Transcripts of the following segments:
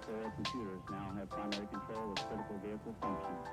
Their computers now have primary control of critical vehicle functions.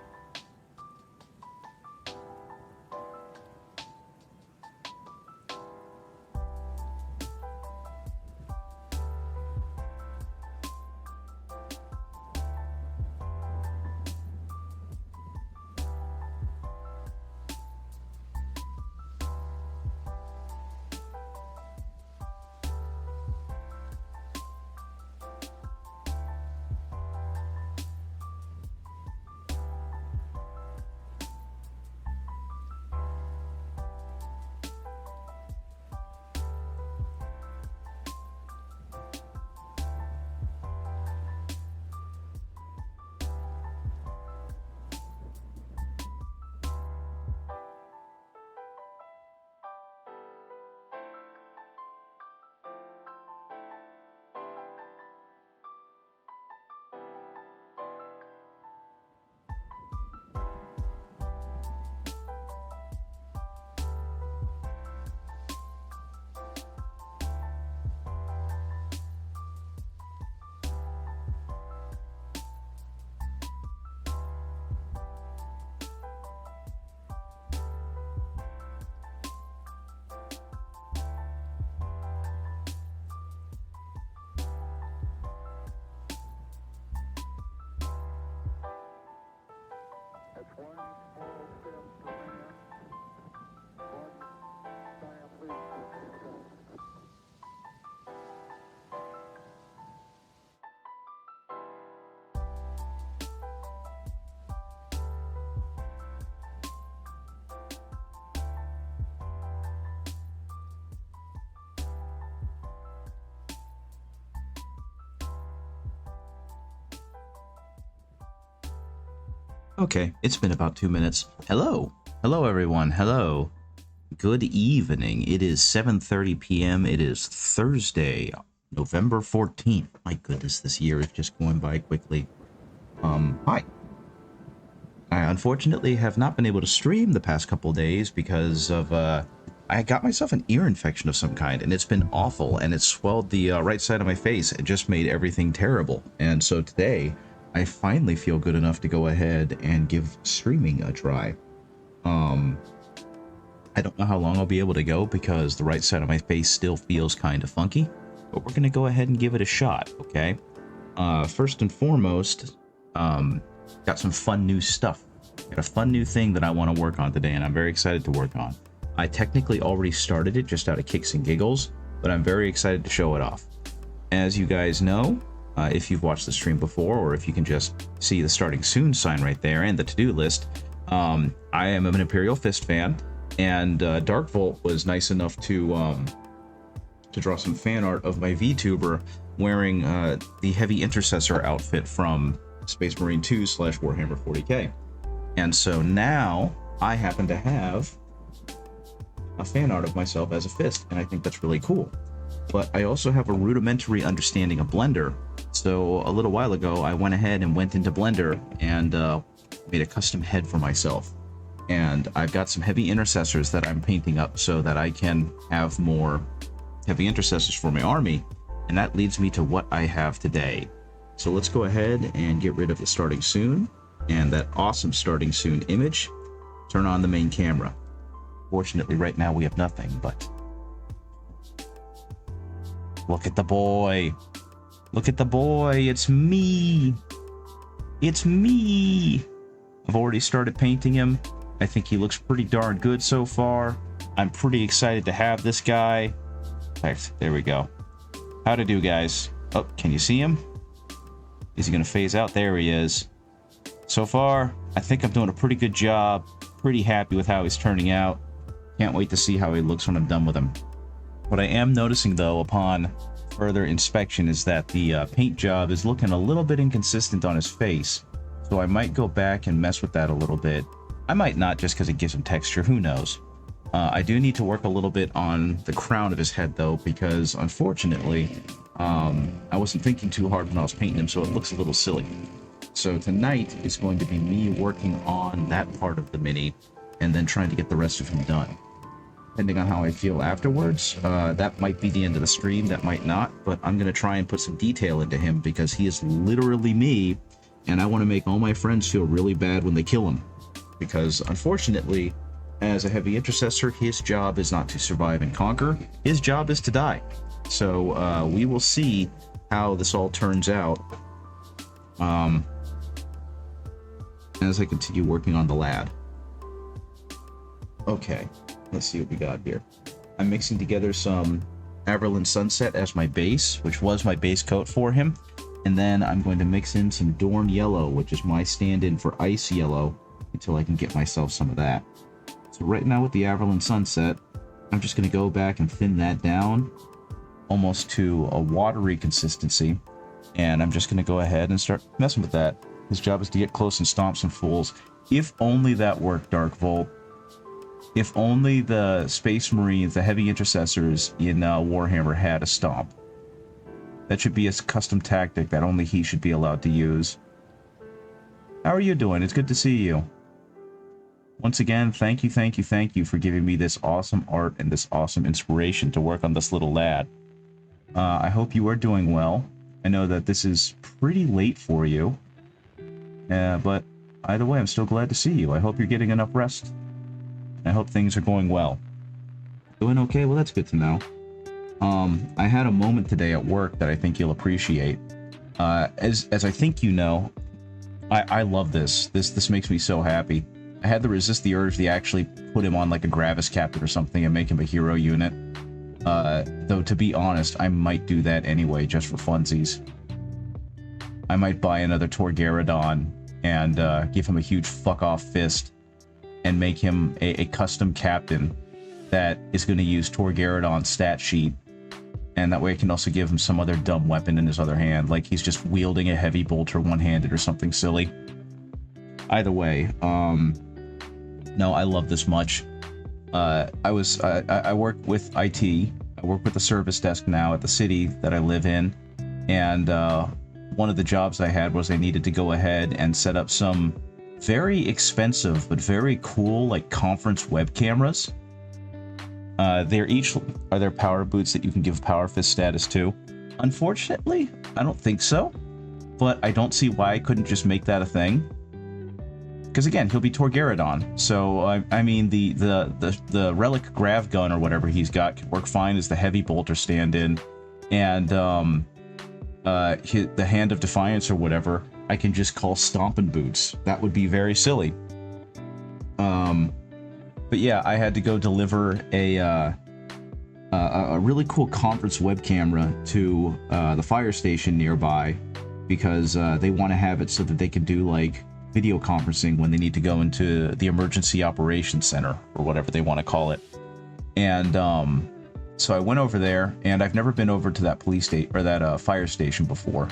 That's one small step for man, one giant leap for mankind. Okay, it's been about 2 minutes. Hello. Hello, everyone. Hello. Good evening. It is 7:30 p.m. It is Thursday, November 14th. My goodness, this year is just going by quickly. Hi. I unfortunately have not been able to stream the past couple days because of, I got myself an ear infection of some kind, and it's been awful, and it swelled the right side of my face. It just made everything terrible. And so today, I finally feel good enough to go ahead and give streaming a try. I don't know how long I'll be able to go because the right side of my face still feels kind of funky, but we're going to go ahead and give it a shot, okay? First and foremost, got some fun new stuff. Got a fun new thing that I want to work on today, and I'm very excited to work on. I technically already started it just out of kicks and giggles, but I'm very excited to show it off. As you guys know, if you've watched the stream before, or if you can just see the starting soon sign right there and the to-do list, I am an Imperial Fist fan, and Darkvolt was nice enough to draw some fan art of my VTuber wearing the Heavy Intercessor outfit from Space Marine 2 / Warhammer 40k. And so now I happen to have a fan art of myself as a Fist, and I think that's really cool. But I also have a rudimentary understanding of Blender, so a little while ago I went ahead and went into Blender and made a custom head for myself. And I've got some Heavy Intercessors that I'm painting up so that I can have more Heavy Intercessors for my army, and that leads me to what I have today. So let's go ahead and get rid of the starting soon and that awesome starting soon image. Turn on the main camera. Fortunately, right now we have nothing, but look at the boy. Look at the boy. It's me. It's me. I've already started painting him. I think he looks pretty darn good so far. I'm pretty excited to have this guy. There we go. How to do, guys? Oh, can you see him? Is he going to phase out? There he is. So far, I think I'm doing a pretty good job. Pretty happy with how he's turning out. Can't wait to see how he looks when I'm done with him. What I am noticing, though, upon further inspection is that the paint job is looking a little bit inconsistent on his face. So I might go back and mess with that a little bit. I might not, just because it gives him texture. Who knows? I do need to work a little bit on the crown of his head, though, because unfortunately, I wasn't thinking too hard when I was painting him, so it looks a little silly. So tonight is going to be me working on that part of the mini and then trying to get the rest of him done. depending on how I feel afterwards. That might be the end of the stream, that might not, but I'm going to try and put some detail into him because he is literally me, and I want to make all my friends feel really bad when they kill him. Because, unfortunately, as a heavy intercessor, his job is not to survive and conquer. His job is to die. So, we will see how this all turns out as I continue working on the lad. Okay, let's see what we got here. I'm mixing together some Averland Sunset as my base, which was my base coat for him. And then I'm going to mix in some Dorn Yellow, which is my stand-in for Ice Yellow, until I can get myself some of that. So right now with the Averland Sunset, I'm just going to go back and thin that down almost to a watery consistency. And I'm just going to go ahead and start messing with that. His job is to get close and stomp some fools. If only that worked, Dark Volt. If only the Space Marines, the heavy intercessors in Warhammer had a stomp. That should be a custom tactic that only he should be allowed to use. How are you doing? It's good to see you. Once again, thank you for giving me this awesome art and this awesome inspiration to work on this little lad. I hope you are doing well. I know that this is pretty late for you. But either way, I'm still glad to see you. I hope you're getting enough rest. I hope things are going well. Doing okay? Well, that's good to know. I had a moment today at work that I think you'll appreciate. As I think you know, I love this. This makes me so happy. I had to resist the urge to actually put him on like a Gravis captain or something and make him a hero unit. Though to be honest, I might do that anyway, just for funsies. I might buy another Torgaradon and give him a huge fuck-off fist and make him a custom captain that is going to use Torgaradon's stat sheet. And that way I can also give him some other dumb weapon in his other hand, like he's just wielding a heavy bolter one-handed or something silly. Either way, no, I love this much. I work with IT. I work with the service desk now at the city that I live in. And one of the jobs I had was I needed to go ahead and set up some very expensive but very cool like conference web cameras. They're power boots that you can give power fist status to. Unfortunately, I don't think so, but I don't see why I couldn't just make that a thing. Because again, he'll be Torgaradon, so I mean the relic grav gun or whatever he's got could work fine as the heavy bolter stand-in, and the Hand of Defiance or whatever I can just call Stompin' Boots. That would be very silly. But yeah, I had to go deliver a really cool conference web camera to the fire station nearby because they want to have it so that they can do like video conferencing when they need to go into the emergency operations center or whatever they want to call it. And so I went over there, and I've never been over to that police station or that fire station before.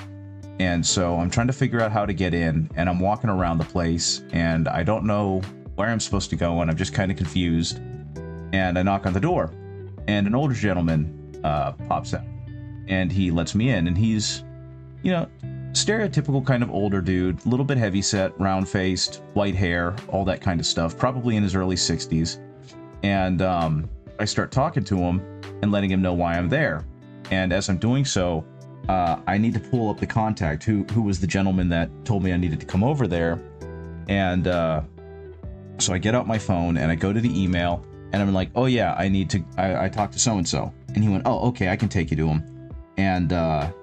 And so I'm trying to figure out how to get in, and I'm walking around the place, and I don't know where I'm supposed to go, and I'm just kind of confused. And I knock on the door, and an older gentleman pops out, and he lets me in, and he's, you know, stereotypical kind of older dude, a little bit heavyset, round-faced, white hair, all that kind of stuff, probably in his early 60s. And I start talking to him and letting him know why I'm there. And as I'm doing so, I need to pull up the contact who was the gentleman that told me I needed to come over there. And so I get out my phone and I go to the email and I'm like, oh yeah, I talked to so-and-so. And he went, oh, okay, I can take you to him. And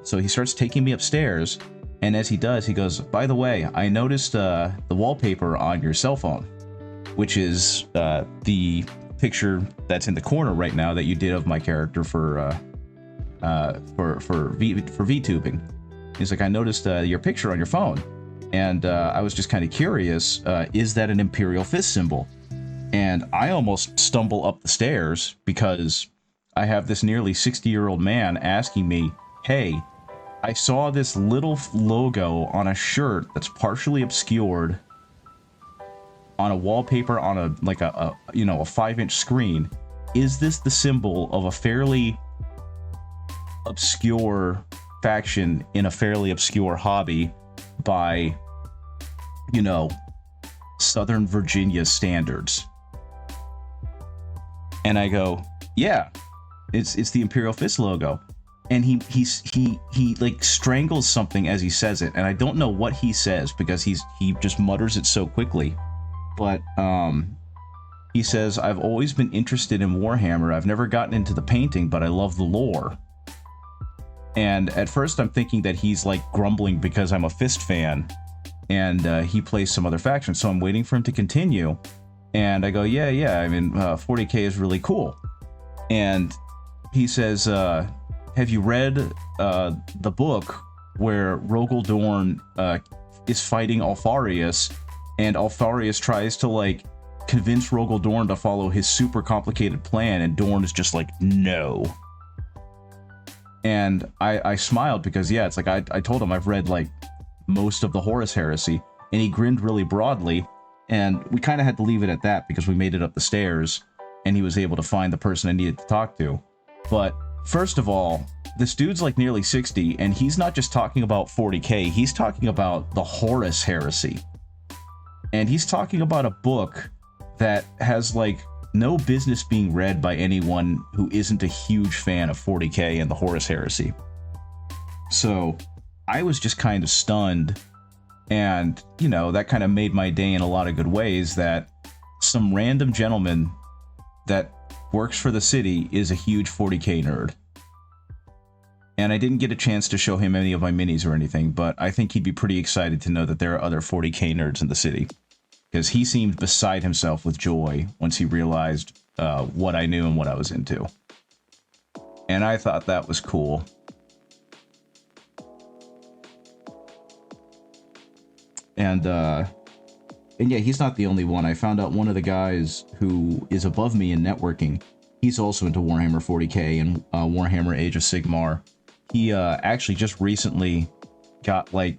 so he starts taking me upstairs. And as he does, he goes, by the way, I noticed the wallpaper on your cell phone, which is the picture that's in the corner right now that you did of my character for VTubing. He's like, I noticed your picture on your phone, and I was just kind of curious. Is that an Imperial Fist symbol? And I almost stumble up the stairs because I have this nearly 60-year-old man asking me, hey, I saw this little logo on a shirt that's partially obscured on a wallpaper on a 5-inch screen. Is this the symbol of a fairly obscure faction in a fairly obscure hobby by, Southern Virginia standards? And I go, yeah, it's the Imperial Fist logo. And he like strangles something as he says it, and I don't know what he says because he just mutters it so quickly. But he says, I've always been interested in Warhammer. I've never gotten into the painting, but I love the lore. And at first I'm thinking that he's like grumbling because I'm a Fist fan and he plays some other faction. So I'm waiting for him to continue. And I go, yeah, I mean, 40K is really cool. And he says, have you read the book where Rogel Dorn is fighting Alfarius, and Alfarius tries to like convince Rogel Dorn to follow his super complicated plan, and Dorn is just like, no. And I smiled because, yeah, it's like I told him I've read like most of the Horus Heresy, and he grinned really broadly, and we kind of had to leave it at that because we made it up the stairs, and he was able to find the person I needed to talk to. But first of all, this dude's like nearly 60, and he's not just talking about 40K, he's talking about the Horus Heresy. And he's talking about a book that has like no business being read by anyone who isn't a huge fan of 40K and the Horus Heresy. So I was just kind of stunned, and, you know, that kind of made my day in a lot of good ways, that some random gentleman that works for the city is a huge 40K nerd. And I didn't get a chance to show him any of my minis or anything, but I think he'd be pretty excited to know that there are other 40K nerds in the city, because he seemed beside himself with joy once he realized what I knew and what I was into. And I thought that was cool. And yeah, he's not the only one. I found out one of the guys who is above me in networking, he's also into Warhammer 40K and Warhammer Age of Sigmar. He actually just recently got like,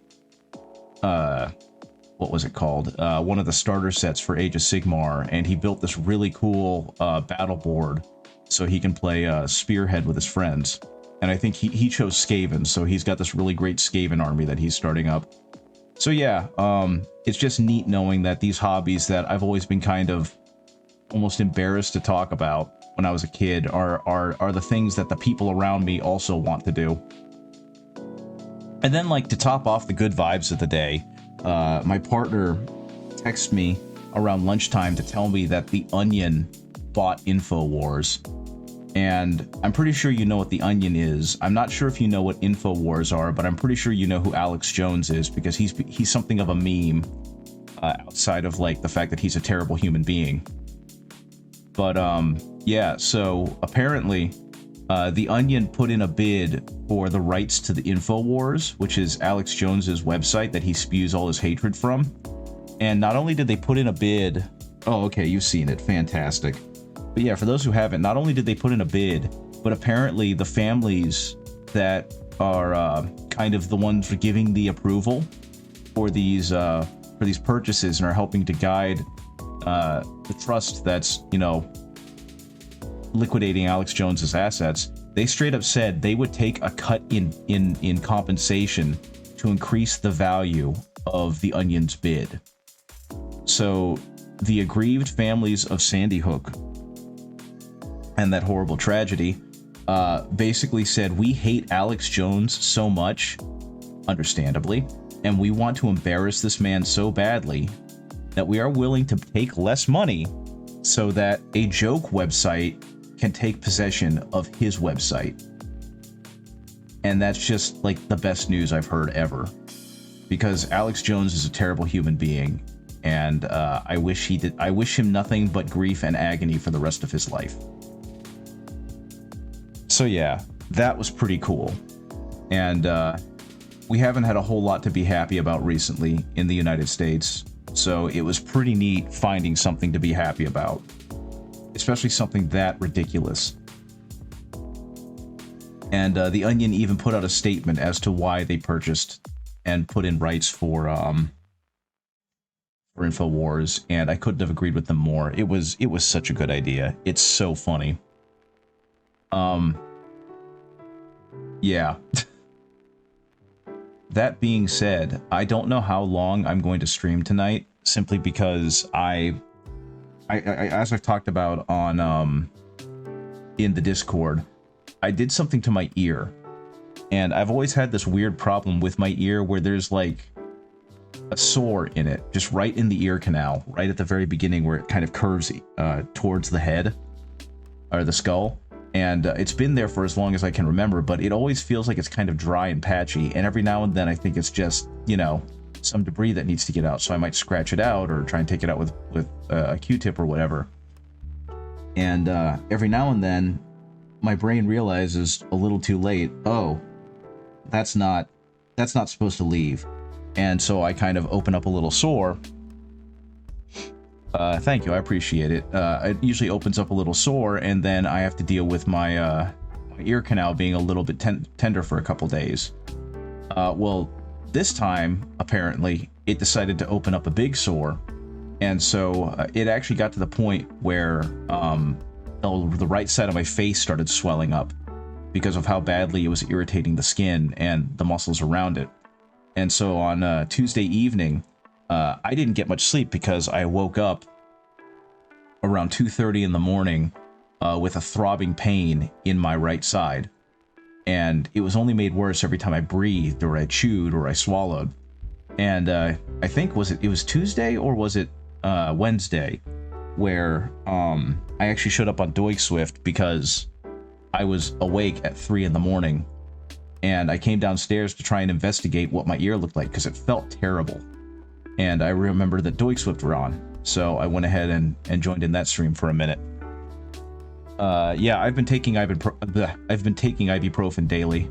what was it called? One of the starter sets for Age of Sigmar, and he built this really cool battle board so he can play Spearhead with his friends. And I think he chose Skaven, so he's got this really great Skaven army that he's starting up. So yeah, it's just neat knowing that these hobbies that I've always been kind of almost embarrassed to talk about when I was a kid are the things that the people around me also want to do. And then, like, to top off the good vibes of the day, my partner texted me around lunchtime to tell me that The Onion bought InfoWars. And I'm pretty sure you know what The Onion is. I'm not sure if you know what InfoWars are, but I'm pretty sure you know who Alex Jones is, because he's something of a meme outside of, like, the fact that he's a terrible human being. But yeah, so apparently The Onion put in a bid for the rights to the InfoWars, which is Alex Jones's website that he spews all his hatred from. And not only did they put in a bid... Oh, okay, you've seen it. Fantastic. But yeah, for those who haven't, not only did they put in a bid, but apparently the families that are kind of the ones giving the approval for these purchases and are helping to guide the trust that's, you know, liquidating Alex Jones's assets, they straight up said they would take a cut in compensation to increase the value of the Onion's bid. So the aggrieved families of Sandy Hook and that horrible tragedy basically said, we hate Alex Jones so much, understandably, and we want to embarrass this man so badly that we are willing to take less money so that a joke website can take possession of his website. And that's just like the best news I've heard ever, because Alex Jones is a terrible human being, and I wish him nothing but grief and agony for the rest of his life. So yeah, that was pretty cool. And we haven't had a whole lot to be happy about recently in the United States, so it was pretty neat finding something to be happy about, especially something that ridiculous. And The Onion even put out a statement as to why they purchased and put in rights for InfoWars, and I couldn't have agreed with them more. It was such a good idea. It's so funny. Yeah. That being said, I don't know how long I'm going to stream tonight, simply because I as I've talked about on in the Discord, I did something to my ear. And I've always had this weird problem with my ear where there's like a sore in it, just right in the ear canal, right at the very beginning where it kind of curves towards the head or the skull. And it's been there for as long as I can remember, but it always feels like it's kind of dry and patchy. And every now and then I think it's just, you know, some debris that needs to get out. So I might scratch it out or try and take it out with a Q-tip or whatever. And every now and then my brain realizes a little too late, oh, that's not supposed to leave. And so I kind of open up a little sore. Thank you, I appreciate it. It usually opens up a little sore, and then I have to deal with my ear canal being a little bit tender for a couple days. Well, this time, apparently, it decided to open up a big sore. And so it actually got to the point where the right side of my face started swelling up because of how badly it was irritating the skin and the muscles around it. And so on Tuesday evening, I didn't get much sleep because I woke up around 2:30 in the morning with a throbbing pain in my right side. And it was only made worse every time I breathed or I chewed or I swallowed. And I think it was Tuesday or was it Wednesday where I actually showed up on Doig Swift because I was awake at 3 in the morning, and I came downstairs to try and investigate what my ear looked like because it felt terrible. And I remember that Doig Swift were on, so I went ahead and joined in that stream for a minute. Yeah, I've been taking ibuprofen daily.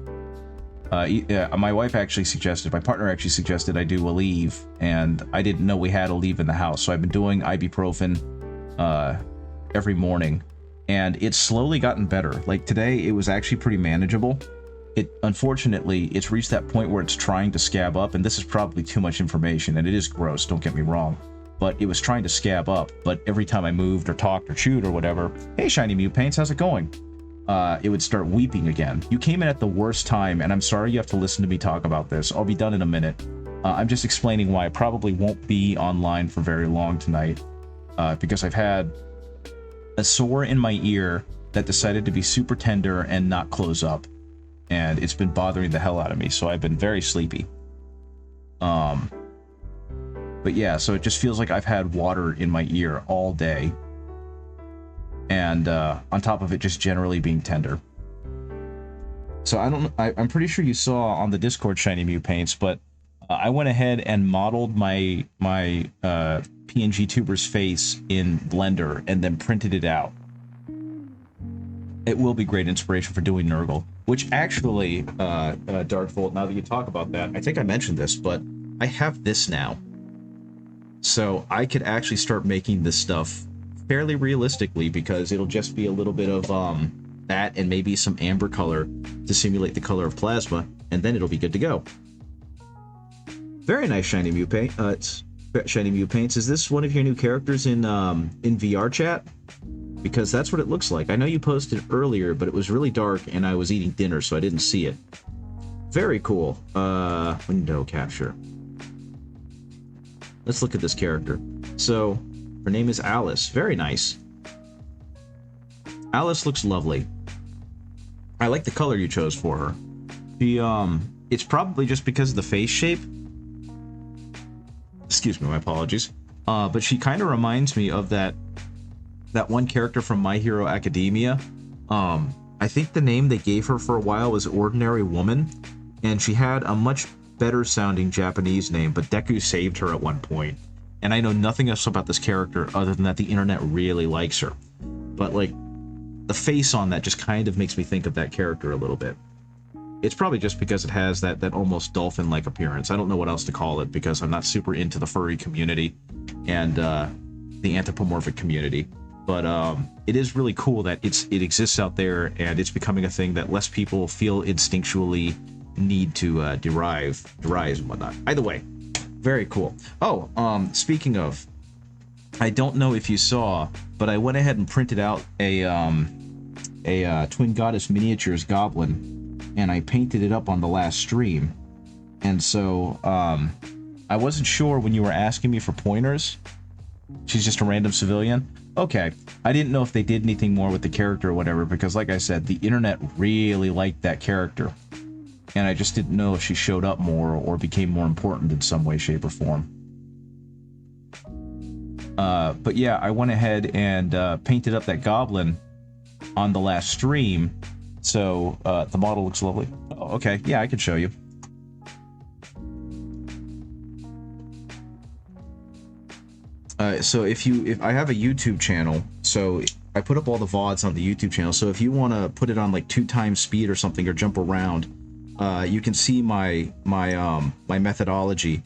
My wife actually suggested, my partner actually suggested I do a leave, and I didn't know we had a leave in the house, so I've been doing ibuprofen every morning. And it's slowly gotten better. Like today, it was actually pretty manageable. Unfortunately, it's reached that point where it's trying to scab up, and this is probably too much information, and it is gross, don't get me wrong. But it was trying to scab up, but every time I moved or talked or chewed or whatever, hey Shiny Mew Paints, how's it going? It would start weeping again. You came in at the worst time, and I'm sorry you have to listen to me talk about this. I'll be done in a minute. I'm just explaining why I probably won't be online for very long tonight, because I've had a sore in my ear that decided to be super tender and not close up, and it's been bothering the hell out of me, so I've been very sleepy. But yeah, so it just feels like I've had water in my ear all day, and on top of it just generally being tender. So I'm pretty sure you saw on the Discord Shiny Mew Paints, but I went ahead and modeled my PNG tuber's face in Blender and then printed it out. It will be great inspiration for doing Nurgle, which actually, Darkvolt, now that you talk about that, I think I mentioned this, but I have this now. So I could actually start making this stuff fairly realistically, because it'll just be a little bit of that and maybe some amber color to simulate the color of plasma, and then it'll be good to go. Very nice, Shiny Mew Paint. It's Shiny Mew Paints. Is this one of your new characters in VR chat? Because that's what it looks like. I know you posted earlier, but it was really dark and I was eating dinner, so I didn't see it. Very cool. Window capture. Let's look at this character. So, her name is Alice. Very nice. Alice looks lovely. I like the color you chose for her. It's probably just because of the face shape. Excuse me, my apologies. But she kind of reminds me of that one character from My Hero Academia. I think the name they gave her for a while was Ordinary Woman, and she had a much better sounding Japanese name, but Deku saved her at one point. And I know nothing else about this character other than that the internet really likes her. But like, the face on that just kind of makes me think of that character a little bit. It's probably just because it has that almost dolphin-like appearance. I don't know what else to call it because I'm not super into the furry community and the anthropomorphic community. But it is really cool that it exists out there, and it's becoming a thing that less people feel instinctually need to derive and whatnot. Either way, very cool. Oh, speaking of, I don't know if you saw, but I went ahead and printed out a Twin Goddess Miniatures Goblin, and I painted it up on the last stream. And so I wasn't sure when you were asking me for pointers. She's just a random civilian. okay. I didn't know if they did anything more with the character or whatever, because like I said, the internet really liked that character. And I just didn't know if she showed up more or became more important in some way, shape, or form. But yeah, I went ahead and painted up that goblin on the last stream. So the model looks lovely. Oh, okay, yeah, I can show you. So if I have a YouTube channel, so I put up all the VODs on the YouTube channel. So if you want to put it on like 2x speed or something, or jump around, you can see my methodology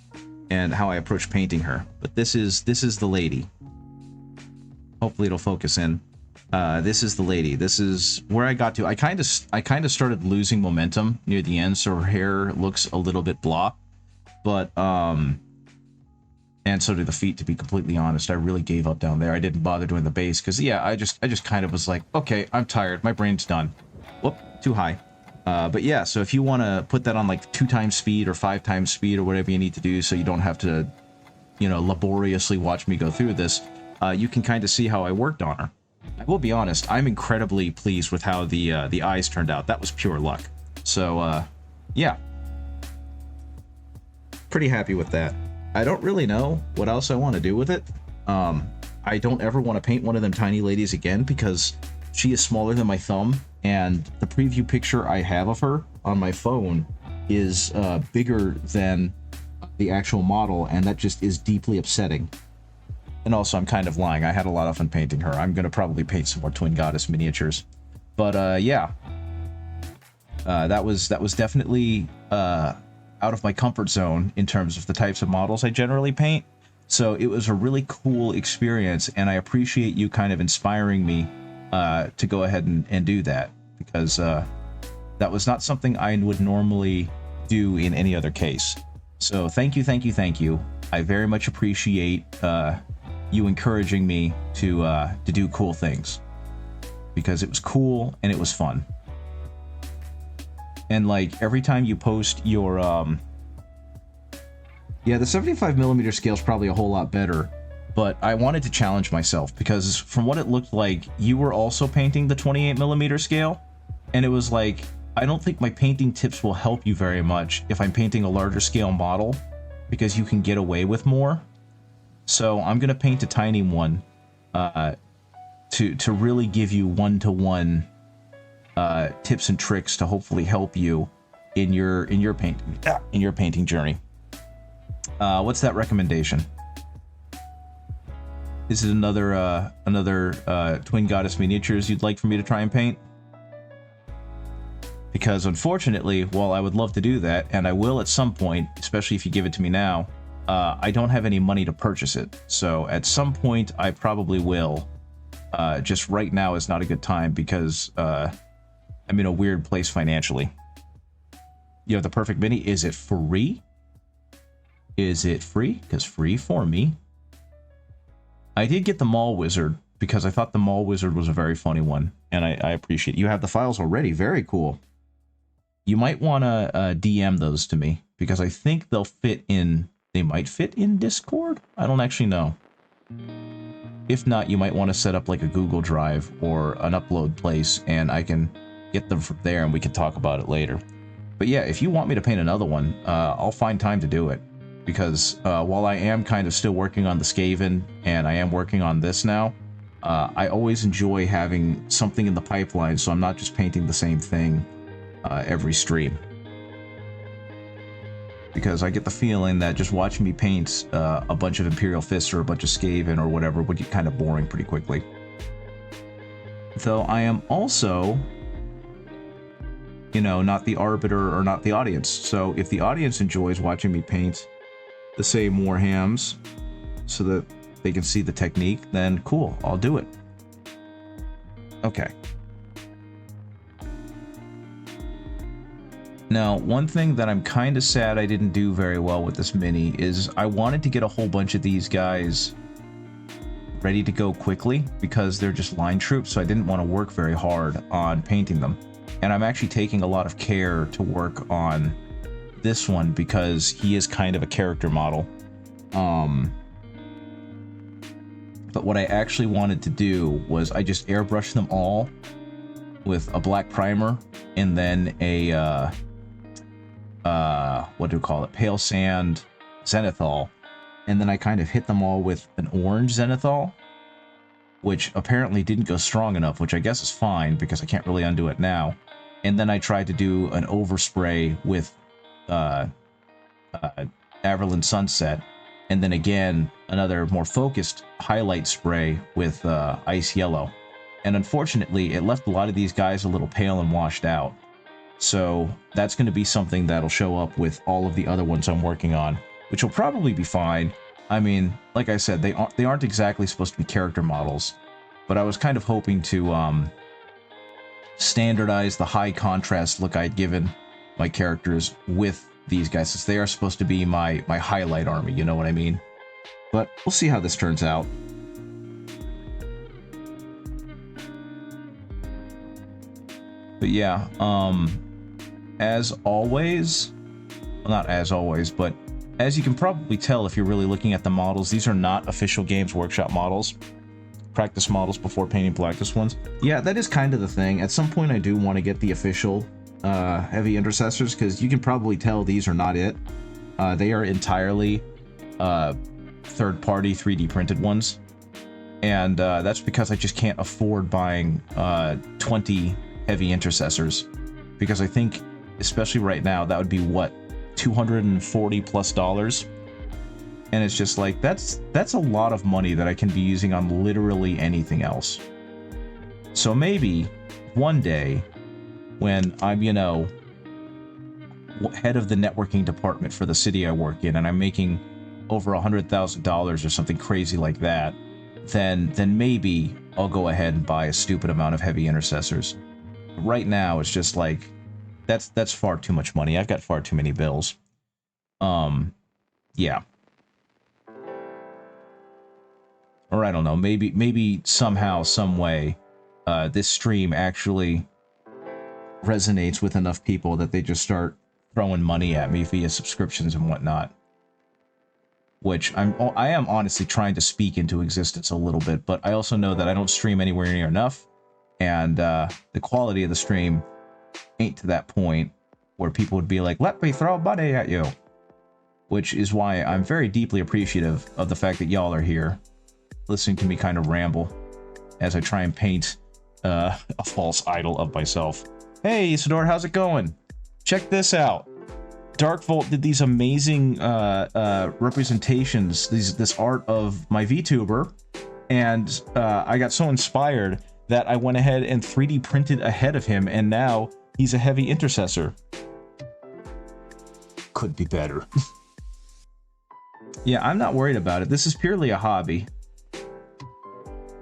and how I approach painting her. But this is the lady. Hopefully it'll focus in. This is the lady. This is where I got to. I kind of started losing momentum near the end, so her hair looks a little bit blah. But and so do the feet, to be completely honest. I really gave up down there. I didn't bother doing the base because yeah, I just kind of was like, okay, I'm tired. My brain's done. Whoop, too high. But yeah, so if you want to put that on like 2x speed or 5x speed or whatever you need to do, so you don't have to, you know, laboriously watch me go through this, you can kind of see how I worked on her. I will be honest, I'm incredibly pleased with how the eyes turned out. That was pure luck. So yeah, pretty happy with that. I don't really know what else I want to do with it. I don't ever want to paint one of them tiny ladies again because she is smaller than my thumb, and the preview picture I have of her on my phone is bigger than the actual model, and that just is deeply upsetting. And also, I'm kind of lying. I had a lot of fun painting her. I'm going to probably paint some more Twin Goddess miniatures. But yeah, that was definitely out of my comfort zone in terms of the types of models I generally paint. So it was a really cool experience, and I appreciate you kind of inspiring me to go ahead and do that, because that was not something I would normally do in any other case. So thank you, thank you, thank you. I very much appreciate you encouraging me to do cool things, because it was cool and it was fun. And like every time you post your yeah, the 75mm scale is probably a whole lot better, but I wanted to challenge myself, because from what it looked like, you were also painting the 28mm scale, and it was like, I don't think my painting tips will help you very much if I'm painting a larger scale model, because you can get away with more. So I'm gonna paint a tiny one to really give you one-to-one tips and tricks to hopefully help you in your painting journey. What's that recommendation? Is it another Twin Goddess miniatures you'd like for me to try and paint? Because unfortunately, while I would love to do that, and I will at some point, especially if you give it to me now, I don't have any money to purchase it. So at some point I probably will. Just right now is not a good time, because I'm in a weird place financially. You have the perfect mini. Is it free? Is it free? Because free for me. I did get the Mall Wizard because I thought the Mall Wizard was a very funny one, and I appreciate it. You have the files already. Very cool. You might want to DM those to me, because I think they'll fit in. They might fit in Discord? I don't actually know. If not, you might want to set up like a Google Drive or an upload place, and I can get them from there and we can talk about it later. But yeah, if you want me to paint another one, I'll find time to do it. Because while I am kind of still working on the Skaven, and I am working on this now, I always enjoy having something in the pipeline, so I'm not just painting the same thing every stream. Because I get the feeling that just watching me paint a bunch of Imperial Fists or a bunch of Skaven or whatever would get kind of boring pretty quickly. Though I am also, you know, not the arbiter or not the audience. So if the audience enjoys watching me paint the same Warhams so that they can see the technique, then cool, I'll do it. Okay. Now, one thing that I'm kind of sad I didn't do very well with this mini is I wanted to get a whole bunch of these guys ready to go quickly, because they're just line troops, so I didn't want to work very hard on painting them. And I'm actually taking a lot of care to work on this one, because he is kind of a character model. But what I actually wanted to do was I just airbrushed them all with a black primer and then a what do we call it? Pale sand zenithal. And then I kind of hit them all with an orange zenithal, which apparently didn't go strong enough, which I guess is fine because I can't really undo it now. And then I tried to do an overspray with Averland Sunset, and then again another more focused highlight spray with Ice Yellow. And unfortunately, it left a lot of these guys a little pale and washed out. So that's going to be something that'll show up with all of the other ones I'm working on, which will probably be fine. I mean, like I said, they aren't exactly supposed to be character models, but I was kind of hoping to standardize the high contrast look I'd given my characters with these guys, since they are supposed to be my highlight army, you know what I mean? But we'll see how this turns out. But yeah, as always, well, not as always, but as you can probably tell if you're really looking at the models, these are not official Games Workshop models. Practice models before painting practice ones. Yeah, that is kind of the thing. At some point I do want to get the official heavy intercessors, because you can probably tell these are not it. They are entirely third-party 3D printed ones. And that's because I just can't afford buying 20 heavy intercessors, because I think, especially right now, that would be what, $240+, and it's just like that's a lot of money that I can be using on literally anything else. So maybe one day when I'm, you know, head of the networking department for the city I work in, and I'm making over $100,000 or something crazy like that, then maybe I'll go ahead and buy a stupid amount of heavy intercessors. Right now, it's just like that's far too much money. I've got far too many bills. Yeah. Or I don't know, maybe somehow, some way, this stream actually resonates with enough people that they just start throwing money at me via subscriptions and whatnot. Which I am honestly trying to speak into existence a little bit, but I also know that I don't stream anywhere near enough, and the quality of the stream ain't to that point where people would be like, let me throw money at you. Which is why I'm very deeply appreciative of the fact that y'all are here, listening to me kind of ramble as I try and paint a false idol of myself. Hey, Isidore, how's it going? Check this out. Darkvolt did these amazing representations, this art of my VTuber, and I got so inspired that I went ahead and 3D printed ahead of him, and now he's a heavy intercessor. Could be better. Yeah, I'm not worried about it. This is purely a hobby.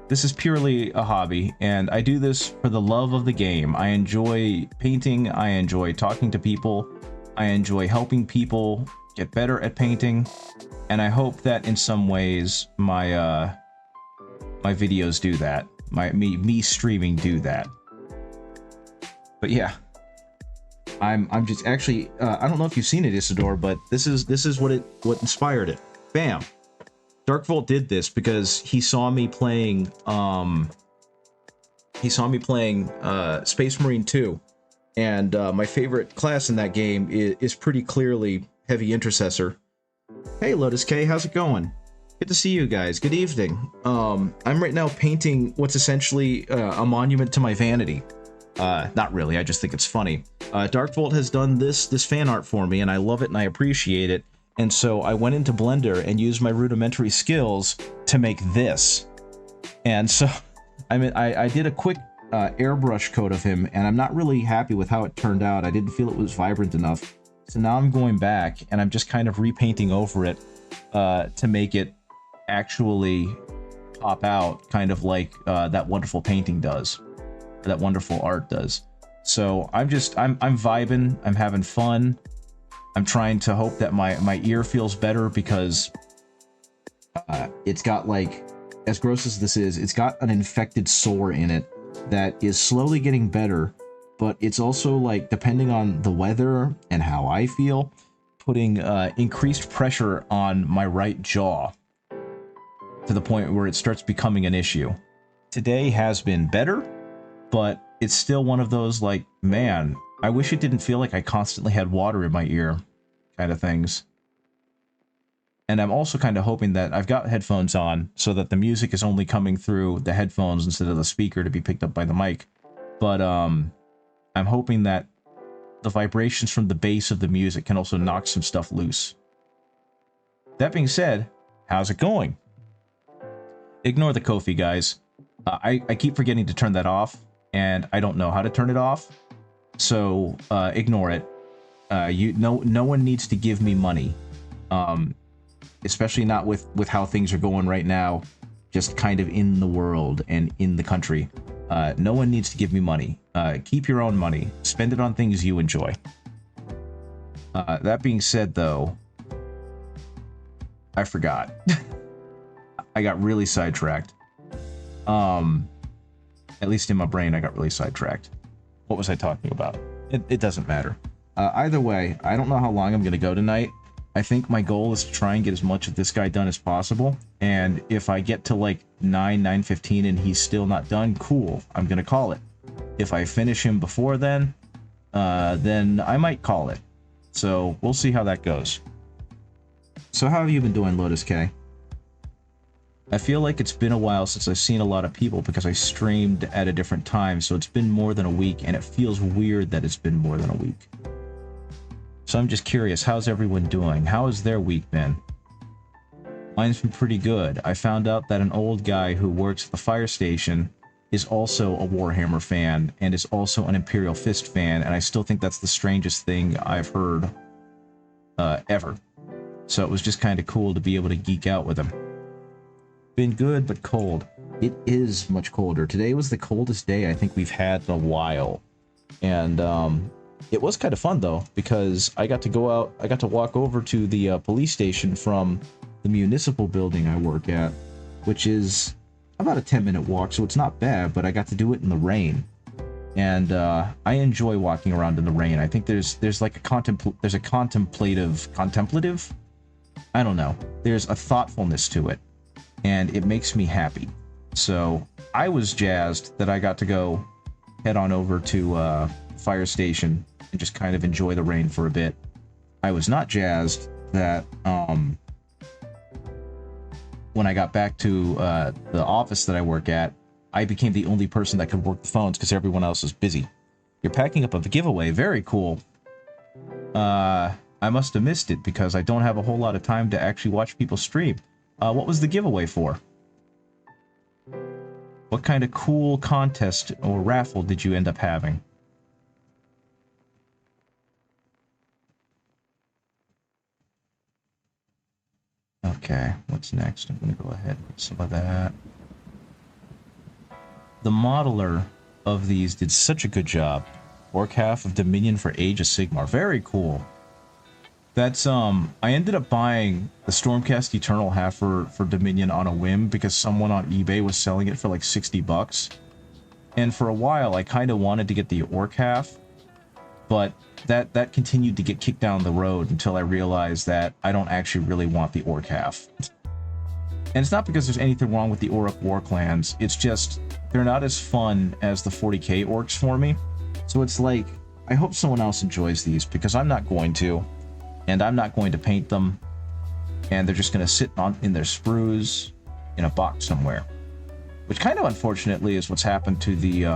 This is purely a hobby, and I do this for the love of the game. I enjoy painting, I enjoy talking to people, I enjoy helping people get better at painting, and I hope that in some ways my my videos do that. Me streaming do that. But yeah, I'm just actually I don't know if you've seen it, Isidore, but this is what inspired it. Bam. Darkvolt did this because he saw me playing Space Marine 2, and my favorite class in that game is pretty clearly Heavy Intercessor. Hey Lotus K, how's it going? Good to see you guys. Good evening. I'm right now painting what's essentially a monument to my vanity. Not really, I just think it's funny. Darkvolt has done this fan art for me, and I love it and I appreciate it. And so I went into Blender and used my rudimentary skills to make this. And so, I mean, I did a quick airbrush coat of him, and I'm not really happy with how it turned out. I didn't feel it was vibrant enough. So now I'm going back and I'm just kind of repainting over it to make it actually pop out, kind of like that wonderful painting does, or that wonderful art does. So I'm vibing, I'm having fun. I'm trying to hope that my ear feels better, because it's got, like, as gross as this is, it's got an infected sore in it that is slowly getting better, but it's also, like, depending on the weather and how I feel, putting increased pressure on my right jaw. to the point where it starts becoming an issue. Today has been better, but it's still one of those like, man, I wish it didn't feel like I constantly had water in my ear kind of things. And I'm also kind of hoping that I've got headphones on so that the music is only coming through the headphones instead of the speaker to be picked up by the mic. But I'm hoping that the vibrations from the bass of the music can also knock some stuff loose. That being said, how's it going? Ignore the Ko-fi, guys. I keep forgetting to turn that off, and I don't know how to turn it off. So ignore it. No one needs to give me money. Especially not with how things are going right now, just kind of in the world and in the country. No one needs to give me money. Keep your own money. Spend it on things you enjoy. That being said, though, I forgot. I got really sidetracked. At least in my brain, I got really sidetracked. What was I talking about? It doesn't matter. Either way, I don't know how long I'm going to go tonight. I think my goal is to try and get as much of this guy done as possible. And if I get to like 9:15 and he's still not done, cool. I'm going to call it. If I finish him before then I might call it. So we'll see how that goes. So how have you been doing, Lotus K? I feel like it's been a while since I've seen a lot of people because I streamed at a different time, so it's been more than a week, and it feels weird that it's been more than a week. So I'm just curious, how's everyone doing? How has their week been? Mine's been pretty good. I found out that an old guy who works at the fire station is also a Warhammer fan, and is also an Imperial Fist fan, and I still think that's the strangest thing I've heard ever. So it was just kind of cool to be able to geek out with him. Been good, but cold. It is much colder. Today was the coldest day I think we've had in a while. And it was kind of fun, though, because I got to go out, I got to walk over to the police station from the municipal building I work at, which is about a 10-minute walk, so it's not bad, but I got to do it in the rain. And I enjoy walking around in the rain. I think there's like a contemplative, I don't know. There's a thoughtfulness to it, and it makes me happy. So I was jazzed that I got to go head on over to fire station and just kind of enjoy the rain for a bit. I was not jazzed that when I got back to the office that I work at, I became the only person that could work the phones because everyone else is busy. You're packing up a giveaway. Very cool. I must have missed it because I don't have a whole lot of time to actually watch people stream. What was the giveaway for? What kind of cool contest or raffle did you end up having? Okay, what's next? I'm going to go ahead and get some of that. The modeler of these did such a good job. Orc half of Dominion for Age of Sigmar. Very cool. That's, I ended up buying the Stormcast Eternal half for Dominion on a whim because someone on eBay was selling it for like $60. And for a while, I kind of wanted to get the Orc half, but that continued to get kicked down the road until I realized that I don't actually really want the Orc half. And it's not because there's anything wrong with the Orc War Clans, it's just they're not as fun as the 40k Orcs for me. So it's like, I hope someone else enjoys these because I'm not going to. And I'm not going to paint them, and they're just going to sit in their sprues in a box somewhere. Which kind of unfortunately is what's happened to the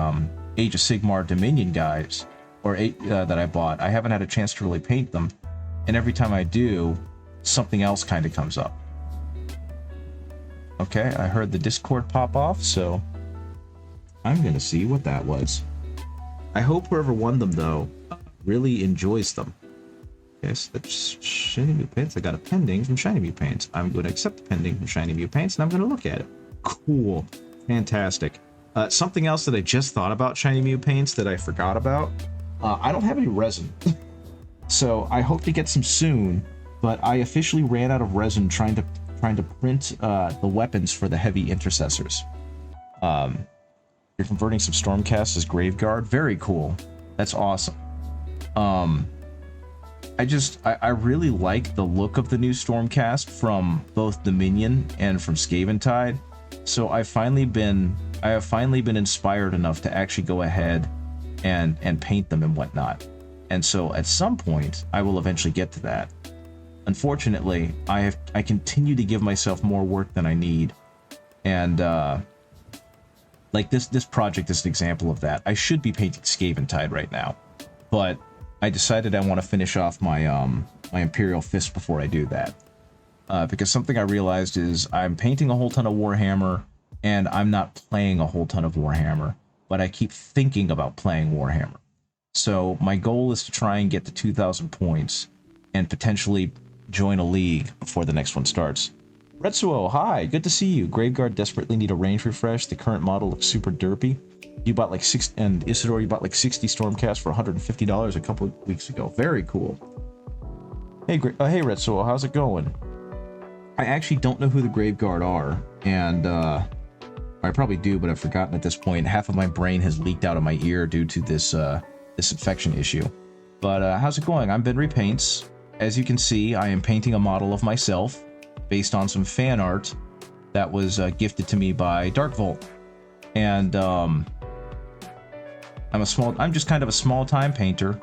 Age of Sigmar Dominion guys, or that I bought. I haven't had a chance to really paint them, and every time I do, something else kind of comes up. Okay, I heard the Discord pop off, so I'm going to see what that was. I hope whoever won them, though, really enjoys them. Okay, so that's Shiny Mew Paints. I got a pending from Shiny Mew Paints. I'm going to accept the pending from Shiny Mew Paints, and I'm going to look at it. Cool. Fantastic. Something else that I just thought about Shiny Mew Paints that I forgot about. I don't have any resin. So I hope to get some soon, but I officially ran out of resin trying to print the weapons for the heavy intercessors. You're converting some Stormcast as Graveguard. Very cool. That's awesome. I really like the look of the new Stormcast from both Dominion and from Scaventide. So I have finally been inspired enough to actually go ahead and paint them and whatnot. And so at some point I will eventually get to that. Unfortunately, I continue to give myself more work than I need. And like this project is an example of that. I should be painting Scaventide right now, but I decided I want to finish off my my Imperial Fist before I do that. Because something I realized is I'm painting a whole ton of Warhammer, and I'm not playing a whole ton of Warhammer, but I keep thinking about playing Warhammer. So my goal is to try and get to 2,000 points, and potentially join a league before the next one starts. Retsuo, hi, good to see you. Graveguard desperately need a range refresh. The current model looks super derpy. You bought like and Isidore, you bought like 60 Stormcast for $150 a couple of weeks ago. Very cool. Hey, hey Retsuo, how's it going? I actually don't know who the Graveguard are, and I probably do, but I've forgotten at this point. Half of my brain has leaked out of my ear due to this this infection issue. But how's it going? I'm Ben Repaints. As you can see, I am painting a model of myself based on some fan art that was gifted to me by Darkvolt. And I'm just kind of a small-time painter.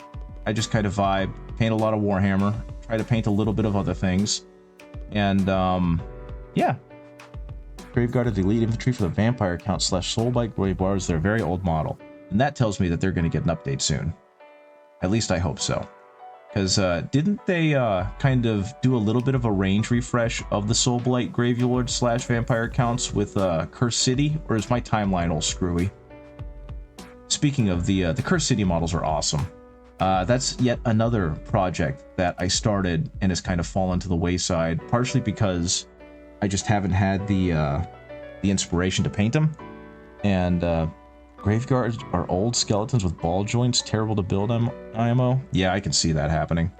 I just kind of vibe, paint a lot of Warhammer, try to paint a little bit of other things. And yeah. Graveguard of the Elite Infantry for the Vampire Count / Soulblight Graveguards. They're a very old model. And that tells me that they're going to get an update soon. At least I hope so. Because didn't they kind of do a little bit of a range refresh of the Soulblight Gravelord / Vampire Counts with Cursed City? Or is my timeline all screwy? Speaking of the Cursed City models are awesome. That's yet another project that I started and has kind of fallen to the wayside, partially because I just haven't had the inspiration to paint them. And Graveguards are old skeletons with ball joints, terrible to build IMO. Yeah, I can see that happening.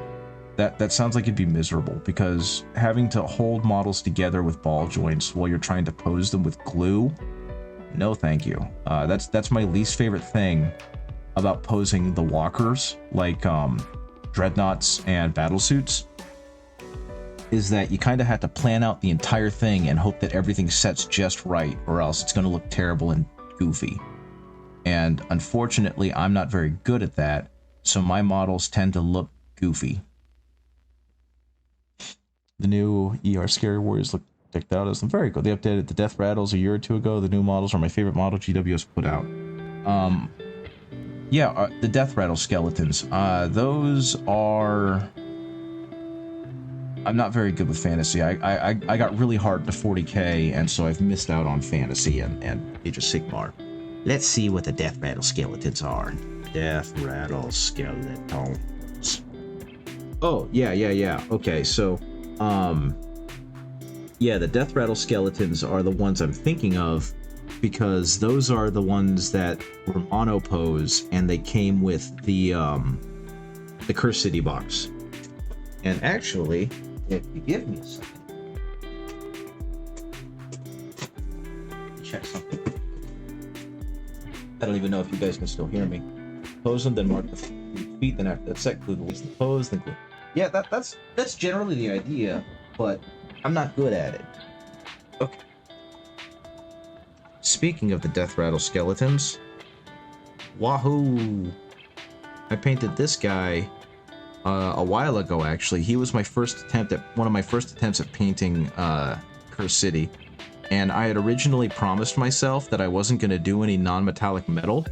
That sounds like it'd be miserable, because having to hold models together with ball joints while you're trying to pose them with glue, no thank you. That's my least favorite thing about posing the walkers, like dreadnoughts and battlesuits, is that you kind of have to plan out the entire thing and hope that everything sets just right, or else it's going to look terrible and goofy. And unfortunately, I'm not very good at that, so my models tend to look goofy. The new ER Scary Warriors look decked out as them. Very good. They updated the Death Rattles a year or two ago. The new models are my favorite model GW has put out. Yeah, the Death Rattle skeletons. Those are... I'm not very good with fantasy. I got really hard to 40k, and so I've missed out on fantasy and Age of Sigmar. Let's see what the Death Rattle skeletons are. Death Rattle skeletons. Oh, yeah. Okay, so, yeah, the Death Rattle skeletons are the ones I'm thinking of, because those are the ones that were monopose, and they came with the Cursed City box. And actually, if you give me a second, check something. I don't even know if you guys can still hear me. Pose them, then mark the feet, then after that set, glue the waist, the pose, then glue. Yeah, that's generally the idea, but I'm not good at it. Okay. Speaking of the Death Rattle skeletons, wahoo! I painted this guy a while ago, actually. He was one of my first attempts at painting Cursed City. And I had originally promised myself that I wasn't going to do any non-metallic metal,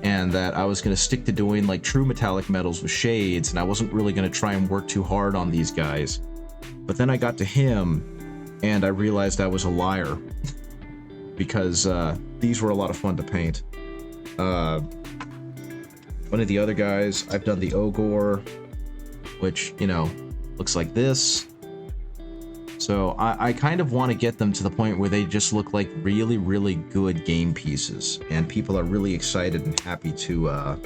and that I was going to stick to doing like true metallic metals with shades, and I wasn't really going to try and work too hard on these guys. But then I got to him, and I realized I was a liar, because these were a lot of fun to paint. One of the other guys, I've done the Ogre, which, you know, looks like this. So I kind of want to get them to the point where they just look like really, really good game pieces, and people are really excited and happy to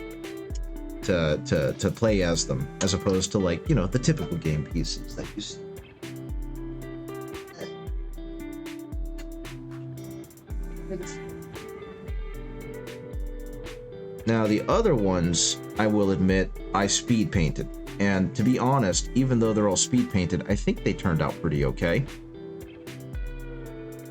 play as them, as opposed to, like, you know, the typical game pieces that you see. Now the other ones, I will admit, I speed painted. And to be honest, even though they're all speed painted, I think they turned out pretty okay.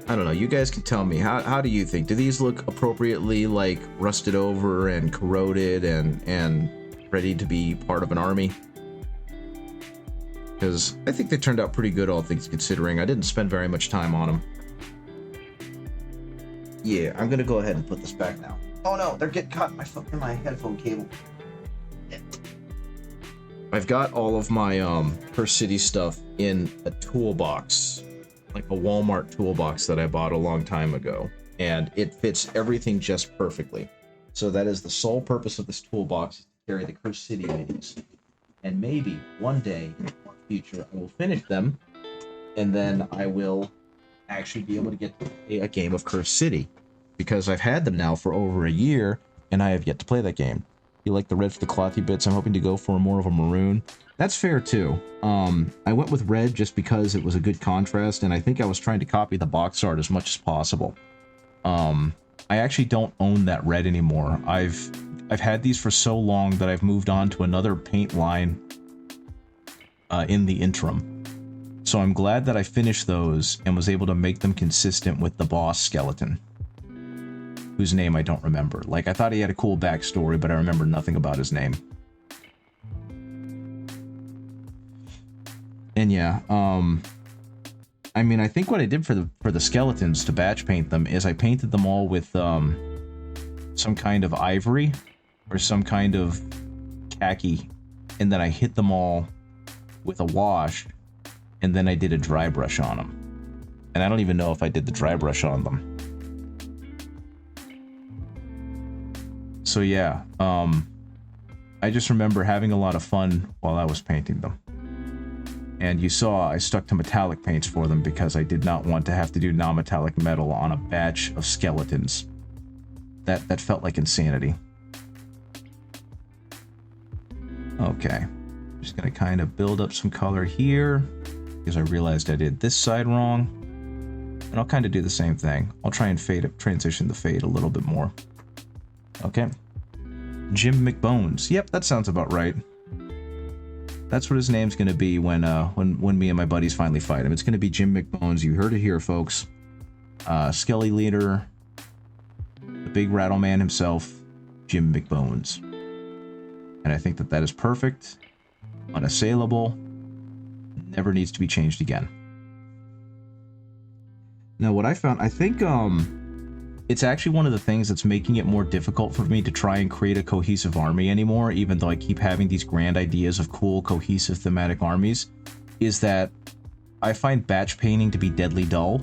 I don't know, you guys can tell me, how do you think? Do these look appropriately like rusted over and corroded and ready to be part of an army? Because I think they turned out pretty good, all things considering. I didn't spend very much time on them. Yeah, I'm gonna go ahead and put this back now. Oh no, they're getting caught in my headphone cable. I've got all of my Curse City stuff in a toolbox, like a Walmart toolbox that I bought a long time ago, and it fits everything just perfectly. So that is the sole purpose of this toolbox, is to carry the Curse City minis. And maybe one day in the future I will finish them, and then I will actually be able to get to play a game of Curse City, because I've had them now for over a year and I have yet to play that game. You like the red for the clothy bits? I'm hoping to go for more of a maroon. That's fair too. I went with red just because it was a good contrast, and I think I was trying to copy the box art as much as possible. I actually don't own that red anymore. I've had these for so long that I've moved on to another paint line in the interim. So I'm glad that I finished those and was able to make them consistent with the boss skeleton, whose name I don't remember. Like, I thought he had a cool backstory, but I remember nothing about his name. And yeah, I mean, I think what I did for the skeletons to batch paint them is I painted them all with some kind of ivory or some kind of khaki, and then I hit them all with a wash, and then I did a dry brush on them. And I don't even know if I did the dry brush on them. So yeah, I just remember having a lot of fun while I was painting them. And you saw I stuck to metallic paints for them because I did not want to have to do non-metallic metal on a batch of skeletons. That felt like insanity. Okay, just gonna kind of build up some color here because I realized I did this side wrong. And I'll kind of do the same thing. I'll try and transition the fade a little bit more. Okay. Jim McBones. Yep, that sounds about right. That's what his name's gonna be when me and my buddies finally fight him. It's gonna be Jim McBones. You heard it here, folks. Skelly leader, the big rattle man himself, Jim McBones. And I think that is perfect, unassailable, never needs to be changed again. Now, what I found, I think it's actually one of the things that's making it more difficult for me to try and create a cohesive army anymore, even though I keep having these grand ideas of cool, cohesive, thematic armies, is that I find batch painting to be deadly dull.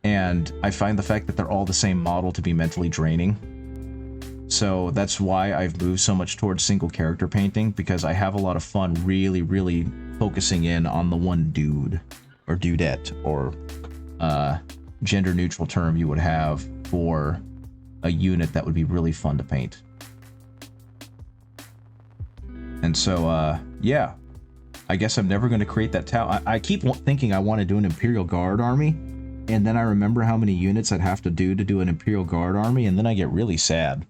And I find the fact that they're all the same model to be mentally draining. So that's why I've moved so much towards single character painting, because I have a lot of fun really, really focusing in on the one dude, or dudette, or gender neutral term you would have for a unit that would be really fun to paint. And so, yeah, I guess I'm never going to create that town. I keep thinking I want to do an Imperial Guard army, and then I remember how many units I'd have to do an Imperial Guard army, and then I get really sad.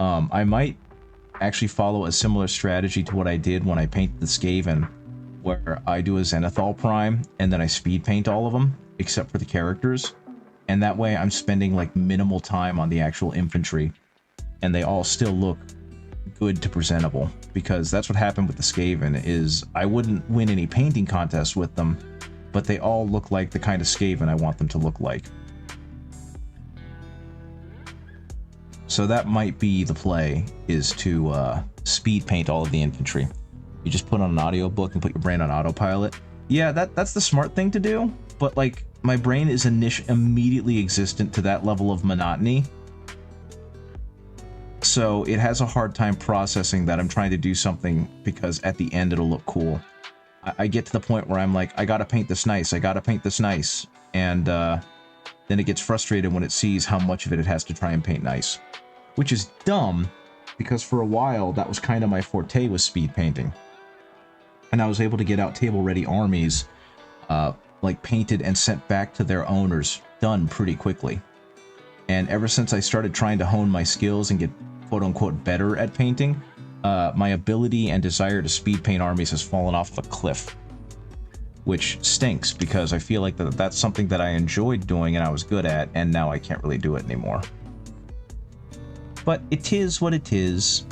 I might actually follow a similar strategy to what I did when I painted the Skaven, where I do a Zenithal Prime, and then I speed paint all of them, except for the characters. And that way I'm spending like minimal time on the actual infantry, and they all still look good to presentable, because that's what happened with the Skaven, is I wouldn't win any painting contests with them, but they all look like the kind of Skaven I want them to look like. So that might be the play, is to speed paint all of the infantry. You just put on an audiobook and put your brain on autopilot. Yeah, that's the smart thing to do, but like, my brain is immediately existent to that level of monotony. So it has a hard time processing that I'm trying to do something because at the end it'll look cool. I get to the point where I'm like, I gotta paint this nice, I gotta paint this nice. And then it gets frustrated when it sees how much of it has to try and paint nice. Which is dumb, because for a while that was kind of my forte, was speed painting. And I was able to get out table-ready armies, like painted and sent back to their owners, done pretty quickly. And ever since I started trying to hone my skills and get quote-unquote better at painting, my ability and desire to speed paint armies has fallen off a cliff, which stinks because I feel like that's something that I enjoyed doing and I was good at, and now I can't really do it anymore. But it is what it is.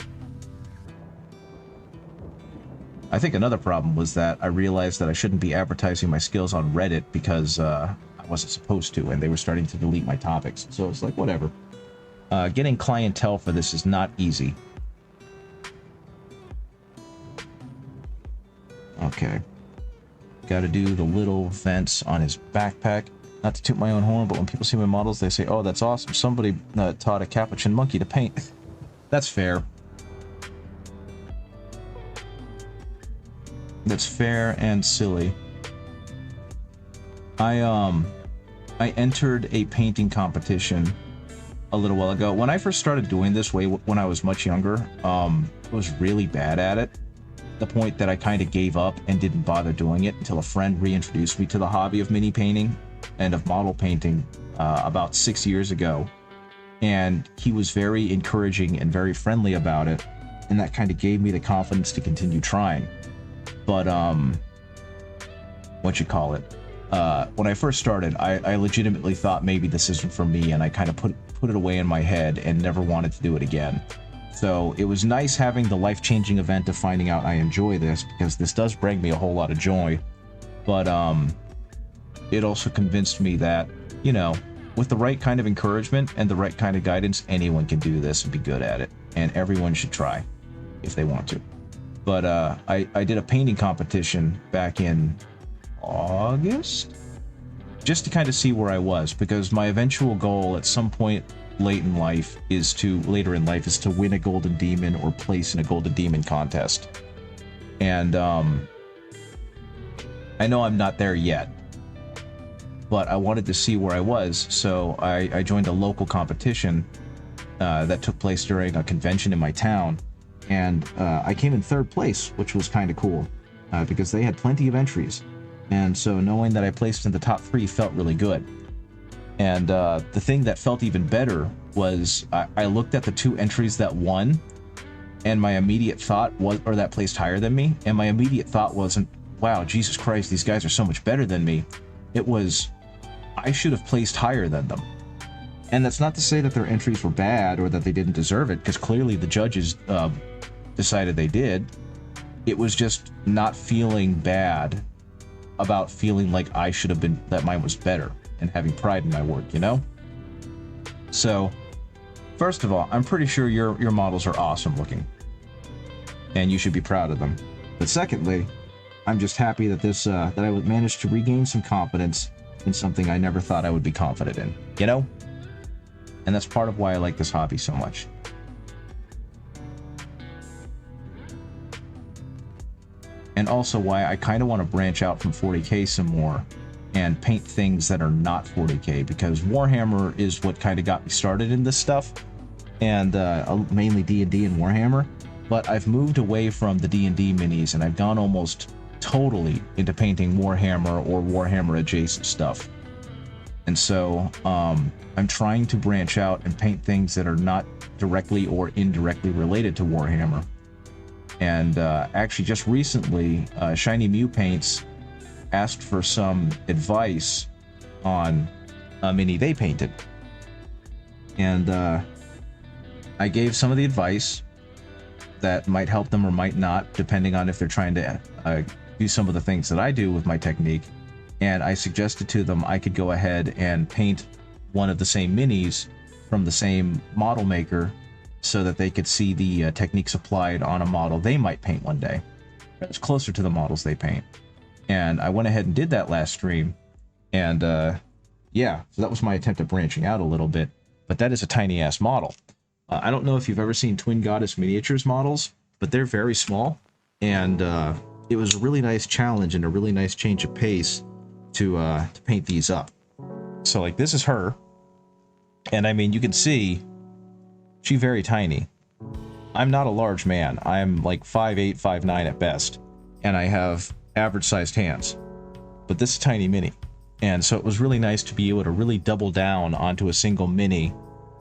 I think another problem was that I realized that I shouldn't be advertising my skills on Reddit because I wasn't supposed to, and they were starting to delete my topics. So it's like, whatever. Getting clientele for this is not easy. Okay. Got to do the little vents on his backpack. Not to toot my own horn, but when people see my models, they say, "Oh, that's awesome. Somebody taught a capuchin monkey to paint." That's fair. That's fair and silly. I entered a painting competition a little while ago. When I first started doing this when I was much younger, I was really bad at it. The point that I kind of gave up and didn't bother doing it until a friend reintroduced me to the hobby of mini painting and of model painting about 6 years ago. And he was very encouraging and very friendly about it, and that kind of gave me the confidence to continue trying. But when I first started, I legitimately thought maybe this isn't for me, and I kind of put it away in my head and never wanted to do it again. So it was nice having the life-changing event of finding out I enjoy this, because this does bring me a whole lot of joy. But it also convinced me that, you know, with the right kind of encouragement and the right kind of guidance, anyone can do this and be good at it, and everyone should try if they want to. But I did a painting competition back in August, just to kind of see where I was, because my eventual goal at some point later in life is to win a Golden Demon or place in a Golden Demon contest. And I know I'm not there yet, but I wanted to see where I was, so I joined a local competition that took place during a convention in my town, and I came in 3rd place, which was kind of cool, because they had plenty of entries, and so knowing that I placed in the top 3 felt really good. And the thing that felt even better was I looked at the 2 entries that won, and my immediate thought was, or that placed higher than me, and my immediate thought wasn't, wow, Jesus Christ, these guys are so much better than me. It was, I should have placed higher than them. And that's not to say that their entries were bad or that they didn't deserve it, because clearly the judges decided they did. It was just not feeling bad about feeling like I should have been, that mine was better, and having pride in my work, you know? So, first of all, I'm pretty sure your models are awesome looking, and you should be proud of them. But secondly, I'm just happy that that I would manage to regain some confidence in something I never thought I would be confident in, you know? And that's part of why I like this hobby so much. And also why I kind of want to branch out from 40k some more and paint things that are not 40k, because Warhammer is what kind of got me started in this stuff, and mainly D&D and Warhammer. But I've moved away from the D&D minis, and I've gone almost totally into painting Warhammer or Warhammer adjacent stuff. And so I'm trying to branch out and paint things that are not directly or indirectly related to Warhammer. And actually just recently, Shiny Mew Paints asked for some advice on a mini they painted. And I gave some of the advice that might help them or might not, depending on if they're trying to do some of the things that I do with my technique. And I suggested to them I could go ahead and paint one of the same minis from the same model maker, so that they could see the techniques applied on a model they might paint one day. It's closer to the models they paint. And I went ahead and did that last stream. And yeah, so that was my attempt at branching out a little bit. But that is a tiny ass model. I don't know if you've ever seen Twin Goddess Miniatures models, but they're very small. And it was a really nice challenge and a really nice change of pace to paint these up. So like, this is her. And I mean, you can see she's very tiny. I'm not a large man. I'm like 5'8", 5'9" at best. And I have average sized hands. But this is tiny mini. And so it was really nice to be able to really double down onto a single mini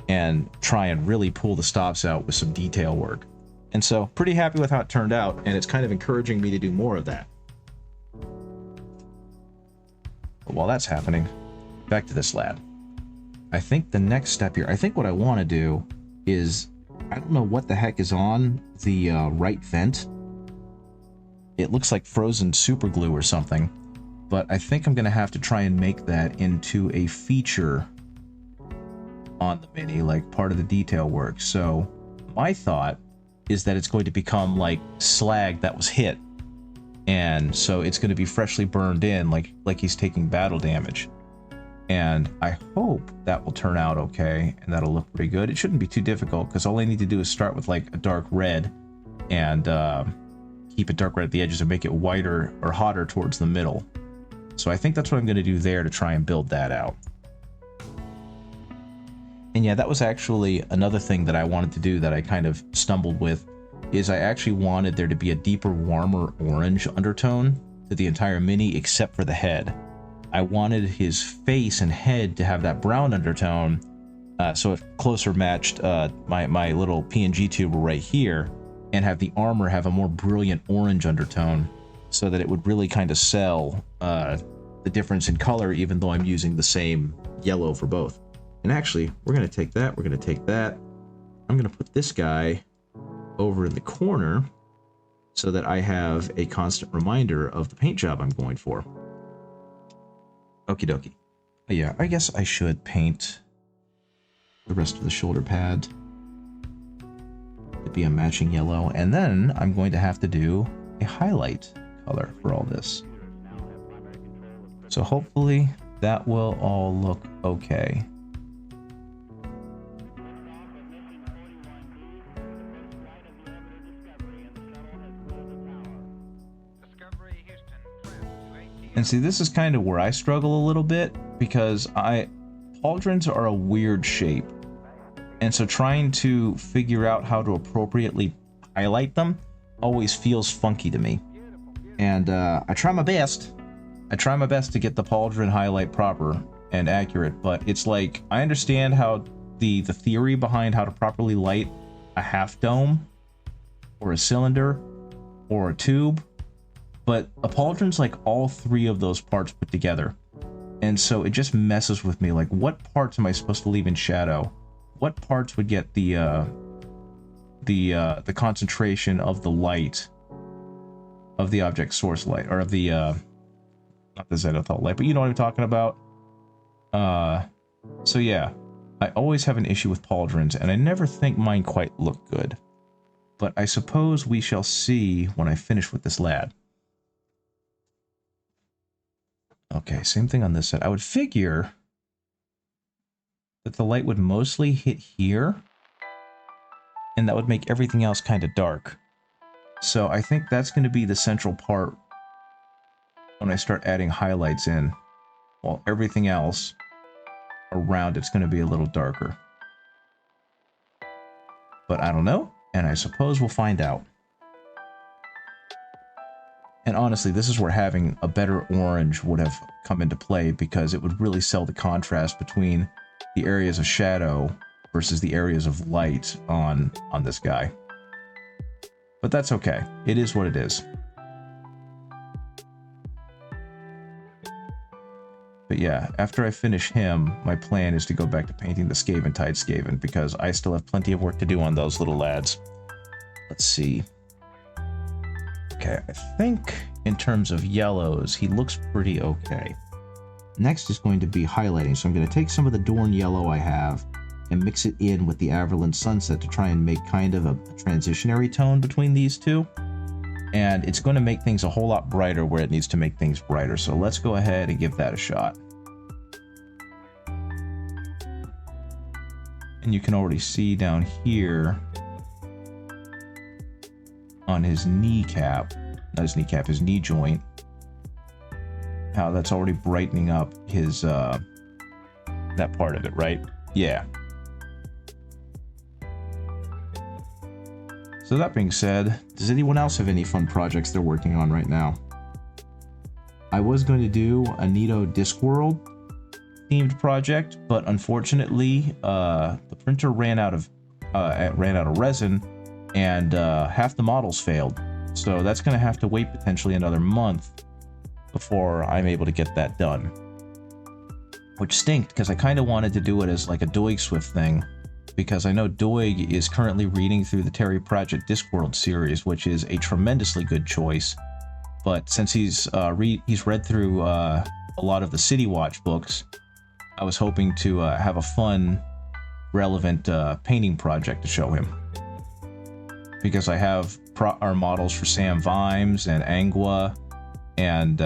and try and really pull the stops out with some detail work. And so pretty happy with how it turned out, and it's kind of encouraging me to do more of that. But while that's happening, back to this lab. I think the next step here, I think what I want to do is, I don't know what the heck is on the right vent. It looks like frozen super glue or something, but I think I'm going to have to try and make that into a feature on the Mini, like part of the detail work. So my thought is that it's going to become like slag that was hit, and so it's going to be freshly burned in, like he's taking battle damage. And I hope that will turn out okay, and that'll look pretty good. It shouldn't be too difficult, because all I need to do is start with like a dark red and keep it dark red at the edges and make it whiter or hotter towards the middle. So I think that's what I'm going to do there to try and build that out. And yeah, that was actually another thing that I wanted to do that I kind of stumbled with, is I actually wanted there to be a deeper, warmer orange undertone to the entire Mini except for the head. I wanted his face and head to have that brown undertone, so it closer matched my little PNG tube right here, and have the armor have a more brilliant orange undertone, so that it would really kind of sell the difference in color, even though I'm using the same yellow for both. And actually, we're going to take that, we're going to take that. I'm going to put this guy over in the corner so that I have a constant reminder of the paint job I'm going for. Okie dokie. But yeah, I guess I should paint the rest of the shoulder pad to be a matching yellow, and then I'm going to have to do a highlight color for all this. So hopefully that will all look okay. And see, this is kind of where I struggle a little bit, because pauldrons are a weird shape. And so trying to figure out how to appropriately highlight them always feels funky to me. And I try my best. I try my best to get the pauldron highlight proper and accurate, but it's like, I understand how the theory behind how to properly light a half dome or a cylinder or a tube, but a pauldron's like all three of those parts put together. And so it just messes with me, like, what parts am I supposed to leave in shadow? What parts would get the concentration of the light of the object source light, or of the not the zenithal light, but you know what I'm talking about. So yeah, I always have an issue with pauldrons, and I never think mine quite look good. But I suppose we shall see when I finish with this lad. Okay, same thing on this side. I would figure that the light would mostly hit here, and that would make everything else kind of dark. So I think that's going to be the central part when I start adding highlights in, while everything else around it's going to be a little darker. But I don't know, and I suppose we'll find out. And honestly, this is where having a better orange would have come into play, because it would really sell the contrast between the areas of shadow versus the areas of light on this guy. But that's okay. It is what it is. But yeah, after I finish him, my plan is to go back to painting the Skaven Tide Skaven, because I still have plenty of work to do on those little lads. Let's see. Okay, I think in terms of yellows, he looks pretty okay. Next is going to be highlighting, so I'm going to take some of the Dorn yellow I have and mix it in with the Averland Sunset to try and make kind of a transitionary tone between these two. And it's going to make things a whole lot brighter where it needs to make things brighter, so let's go ahead and give that a shot. And you can already see down here on his kneecap, not his kneecap, his knee joint, how that's already brightening up his that part of it, right? Yeah. So that being said, does anyone else have any fun projects they're working on right now? I was going to do a Nito Discworld themed project, but unfortunately, the printer ran out of resin, and half the models failed. So that's going to have to wait potentially another month before I'm able to get that done. Which stinked, because I kind of wanted to do it as like a Doig Swift thing, because I know Doig is currently reading through the Terry Pratchett Discworld series, which is a tremendously good choice. But since he's read through a lot of the City Watch books, I was hoping to have a fun, relevant painting project to show him. Because I have our models for Sam Vimes and Angua and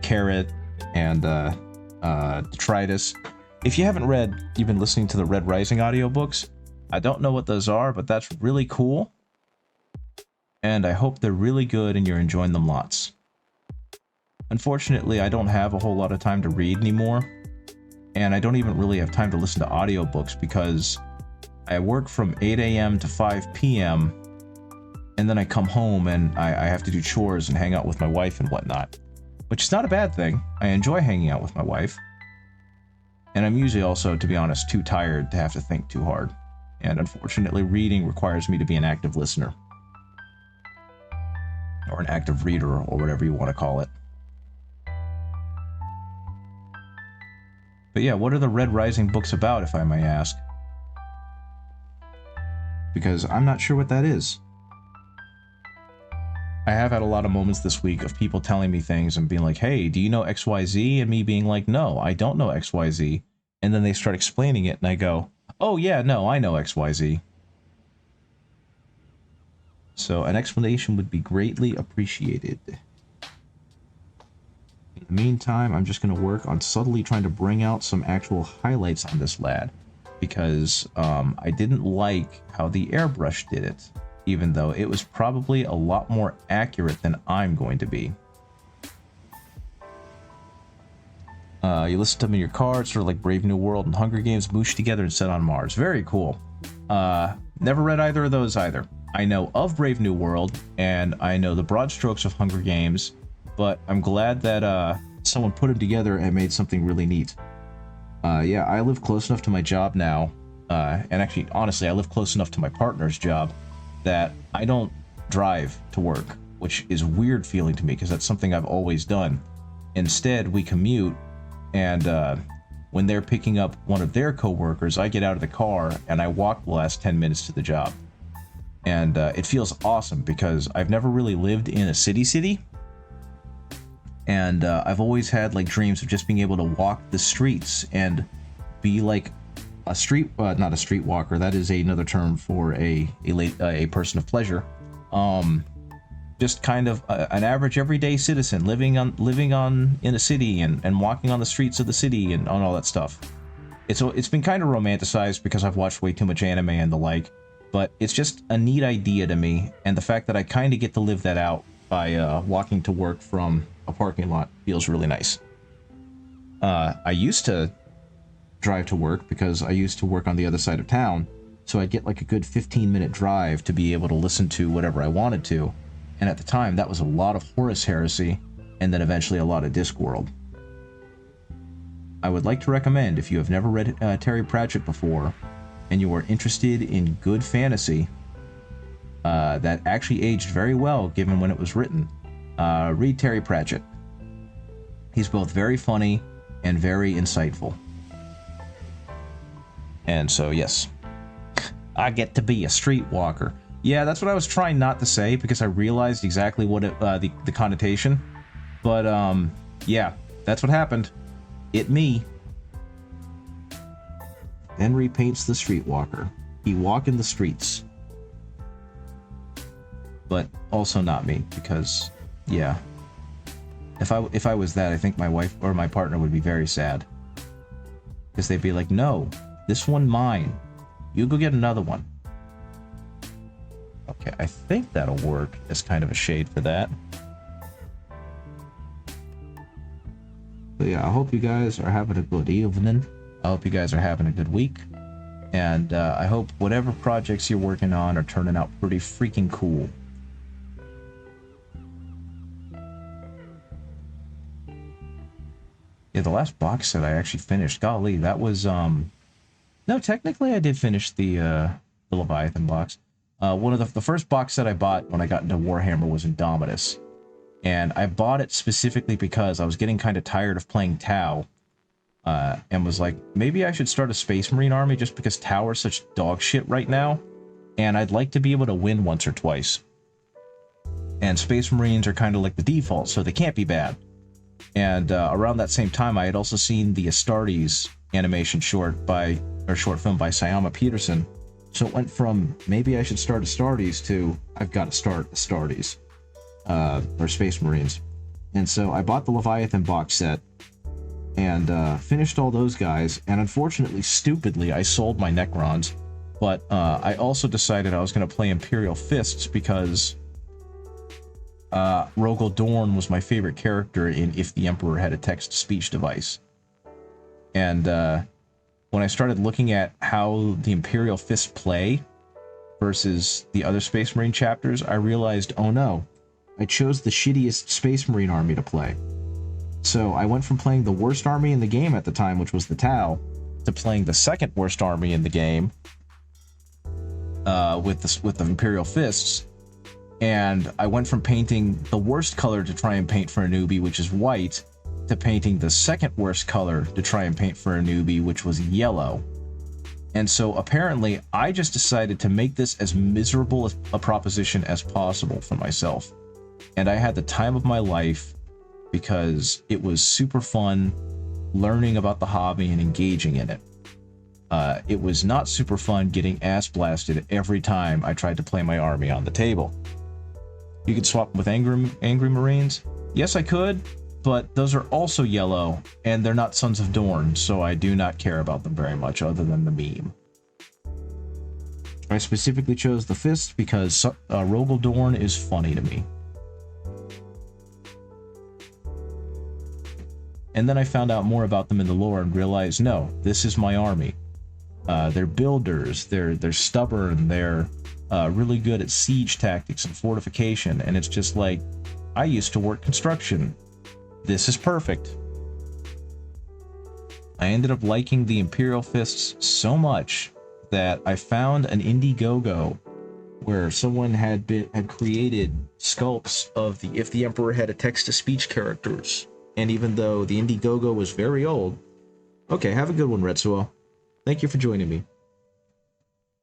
Carrot and Detritus. If you haven't you've been listening to the Red Rising audiobooks, I don't know what those are, but that's really cool. And I hope they're really good and you're enjoying them lots. Unfortunately, I don't have a whole lot of time to read anymore, and I don't even really have time to listen to audiobooks because I work from 8 a.m. to 5 p.m., and then I come home and I have to do chores and hang out with my wife and whatnot, which is not a bad thing. I enjoy hanging out with my wife. And I'm usually also, to be honest, too tired to have to think too hard. And unfortunately, reading requires me to be an active listener. Or an active reader, or whatever you want to call it. But yeah, what are the Red Rising books about, if I may ask? Because I'm not sure what that is. I have had a lot of moments this week of people telling me things and being like, hey, do you know XYZ? And me being like, no, I don't know XYZ. And then they start explaining it and I go, oh yeah, no, I know XYZ. So an explanation would be greatly appreciated. In the meantime, I'm just going to work on subtly trying to bring out some actual highlights on this lad. Because I didn't like how the airbrush did it. Even though it was probably a lot more accurate than I'm going to be. You listen to them in your car, it's sort of like Brave New World and Hunger Games mooshed together and set on Mars. Very cool. Never read either of those either. I know of Brave New World, and I know the broad strokes of Hunger Games, but I'm glad that someone put them together and made something really neat. Yeah, I live close enough to my job now, and actually, honestly, I live close enough to my partner's job that I don't drive to work, which is weird feeling to me because that's something I've always done. Instead, we commute, and when they're picking up one of their coworkers, I get out of the car and I walk the last 10 minutes to the job. And it feels awesome because I've never really lived in a city, and I've always had like dreams of just being able to walk the streets and be like a not a streetwalker. That is another term for a person of pleasure. Just kind of an average everyday citizen living in a city and walking on the streets of the city and on all that stuff. It's been kind of romanticized because I've watched way too much anime and the like, but it's just a neat idea to me, and the fact that I kind of get to live that out by walking to work from a parking lot feels really nice. I used to drive to work because I used to work on the other side of town, so I'd get like a good 15-minute drive to be able to listen to whatever I wanted to, and at the time that was a lot of Horus Heresy and then eventually a lot of Discworld. I would like to recommend, if you have never read Terry Pratchett before and you are interested in good fantasy that actually aged very well given when it was written, read Terry Pratchett. He's both very funny and very insightful. And so, yes, I get to be a streetwalker. Yeah, that's what I was trying not to say because I realized exactly what the connotation. But, yeah, that's what happened. Me. Henry paints the streetwalker. He walk in the streets. But also not me, because, yeah. If I was that, I think my wife or my partner would be very sad. Because they'd be like, no, this one mine. You go get another one. Okay, I think that'll work as kind of a shade for that. But yeah, I hope you guys are having a good evening. I hope you guys are having a good week. And I hope whatever projects you're working on are turning out pretty freaking cool. Yeah, the last box set I actually finished, golly, that was, no, technically I did finish the Leviathan box. One of the first box set I bought when I got into Warhammer was Indomitus. And I bought it specifically because I was getting kind of tired of playing Tau. And was like, maybe I should start a Space Marine army just because Tau are such dog shit right now. And I'd like to be able to win once or twice. And Space Marines are kind of like the default, so they can't be bad. And around that same time, I had also seen the Astartes animation short film by Sayama Peterson. So it went from, maybe I should start Astartes to, I've got to start Astartes. Or Space Marines. And so I bought the Leviathan box set and finished all those guys, and unfortunately, stupidly, I sold my Necrons, but I also decided I was going to play Imperial Fists because Rogel Dorn was my favorite character in If the Emperor Had a Text-to-Speech Device. And when I started looking at how the Imperial Fists play versus the other Space Marine chapters, I realized, oh no, I chose the shittiest Space Marine army to play. So I went from playing the worst army in the game at the time, which was the Tau, to playing the second worst army in the game with the Imperial Fists. And I went from painting the worst color to try and paint for a newbie, which is white, to painting the second worst color to try and paint for a newbie, which was yellow. And so apparently I just decided to make this as miserable a proposition as possible for myself. And I had the time of my life because it was super fun learning about the hobby and engaging in it. It was not super fun getting ass blasted every time I tried to play my army on the table. You could swap with Angry Marines. Yes, I could, but those are also yellow, and they're not Sons of Dorn, so I do not care about them very much other than the meme. I specifically chose the Fist because Rogel Dorn is funny to me. And then I found out more about them in the lore and realized, no, this is my army. They're builders, they're stubborn, they're really good at siege tactics and fortification, and it's just like, I used to work construction. This is perfect. I ended up liking the Imperial Fists so much that I found an Indiegogo where someone had created sculpts of the If the Emperor Had a Text-to-Speech characters. And even though the Indiegogo was very old... Okay, have a good one, Retsuo. Thank you for joining me.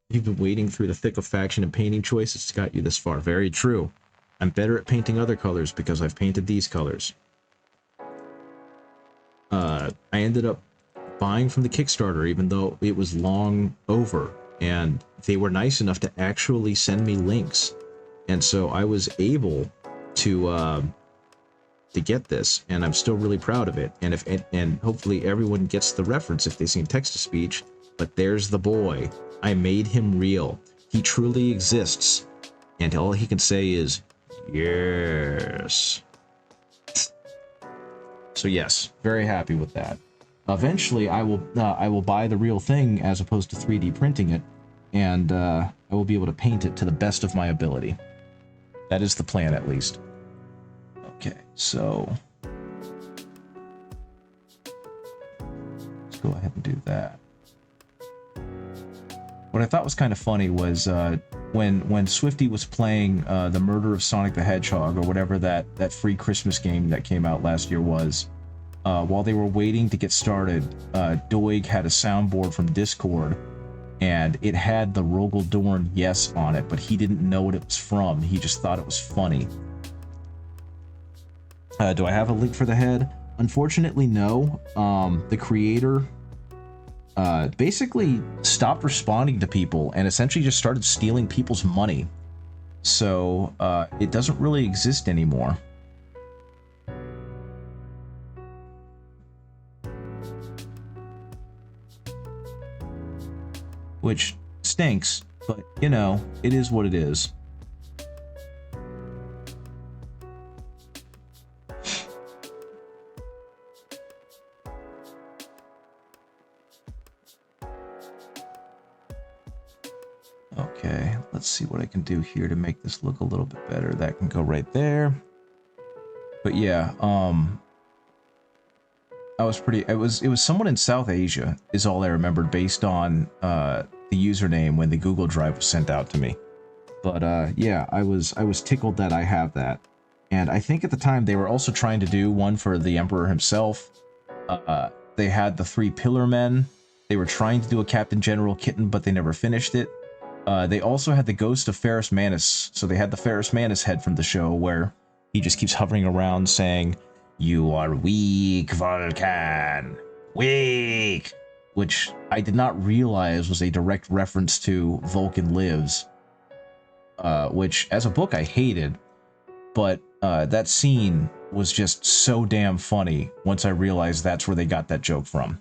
You've been wading through the thick of faction and painting choices to got you this far. Very true. I'm better at painting other colors because I've painted these colors. I ended up buying from the Kickstarter even though it was long over. And they were nice enough to actually send me links. And so I was able to get this, and I'm still really proud of it. And hopefully everyone gets the reference if they've seen text-to-speech. But there's the boy. I made him real. He truly exists. And all he can say is, yes. So yes, very happy with that. Eventually, I will buy the real thing as opposed to 3D printing it, and I will be able to paint it to the best of my ability. That is the plan, at least. Okay, so let's go ahead and do that. What I thought was kind of funny was when Swifty was playing The Murder of Sonic the Hedgehog, or whatever that free Christmas game that came out last year was, while they were waiting to get started, Doig had a soundboard from Discord, and it had the Rogel Dorn yes on it, but he didn't know what it was from. He just thought it was funny. Do I have a link for the head? Unfortunately, no. The creator basically stopped responding to people and essentially just started stealing people's money. So it doesn't really exist anymore. Which stinks, but you know, it is what it is. Okay, let's see what I can do here to make this look a little bit better. That can go right there. But yeah, it was someone in South Asia is all I remembered based on the username when the Google Drive was sent out to me. But yeah, I was tickled that I have that. And I think at the time they were also trying to do one for the Emperor himself. They had the 3 Pillar Men. They were trying to do a Captain General kitten, but they never finished it. They also had the ghost of Ferrus Manus. So they had the Ferrus Manus head from the show where he just keeps hovering around saying, "You are weak, Vulcan. Weak." Which I did not realize was a direct reference to Vulcan Lives. Which, as a book, I hated. But that scene was just so damn funny once I realized that's where they got that joke from.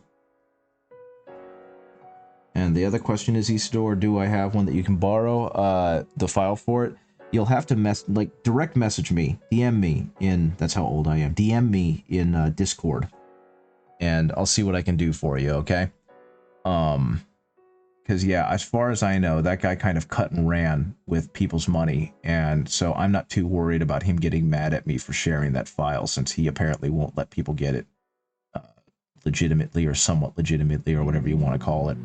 And the other question is, Isidore, do I have one that you can borrow? The file for it? You'll have to direct message me, DM me in, that's how old I am, DM me in Discord. And I'll see what I can do for you, okay? Because yeah, as far as I know, that guy kind of cut and ran with people's money, and so I'm not too worried about him getting mad at me for sharing that file, since he apparently won't let people get it legitimately or somewhat legitimately or whatever you want to call it.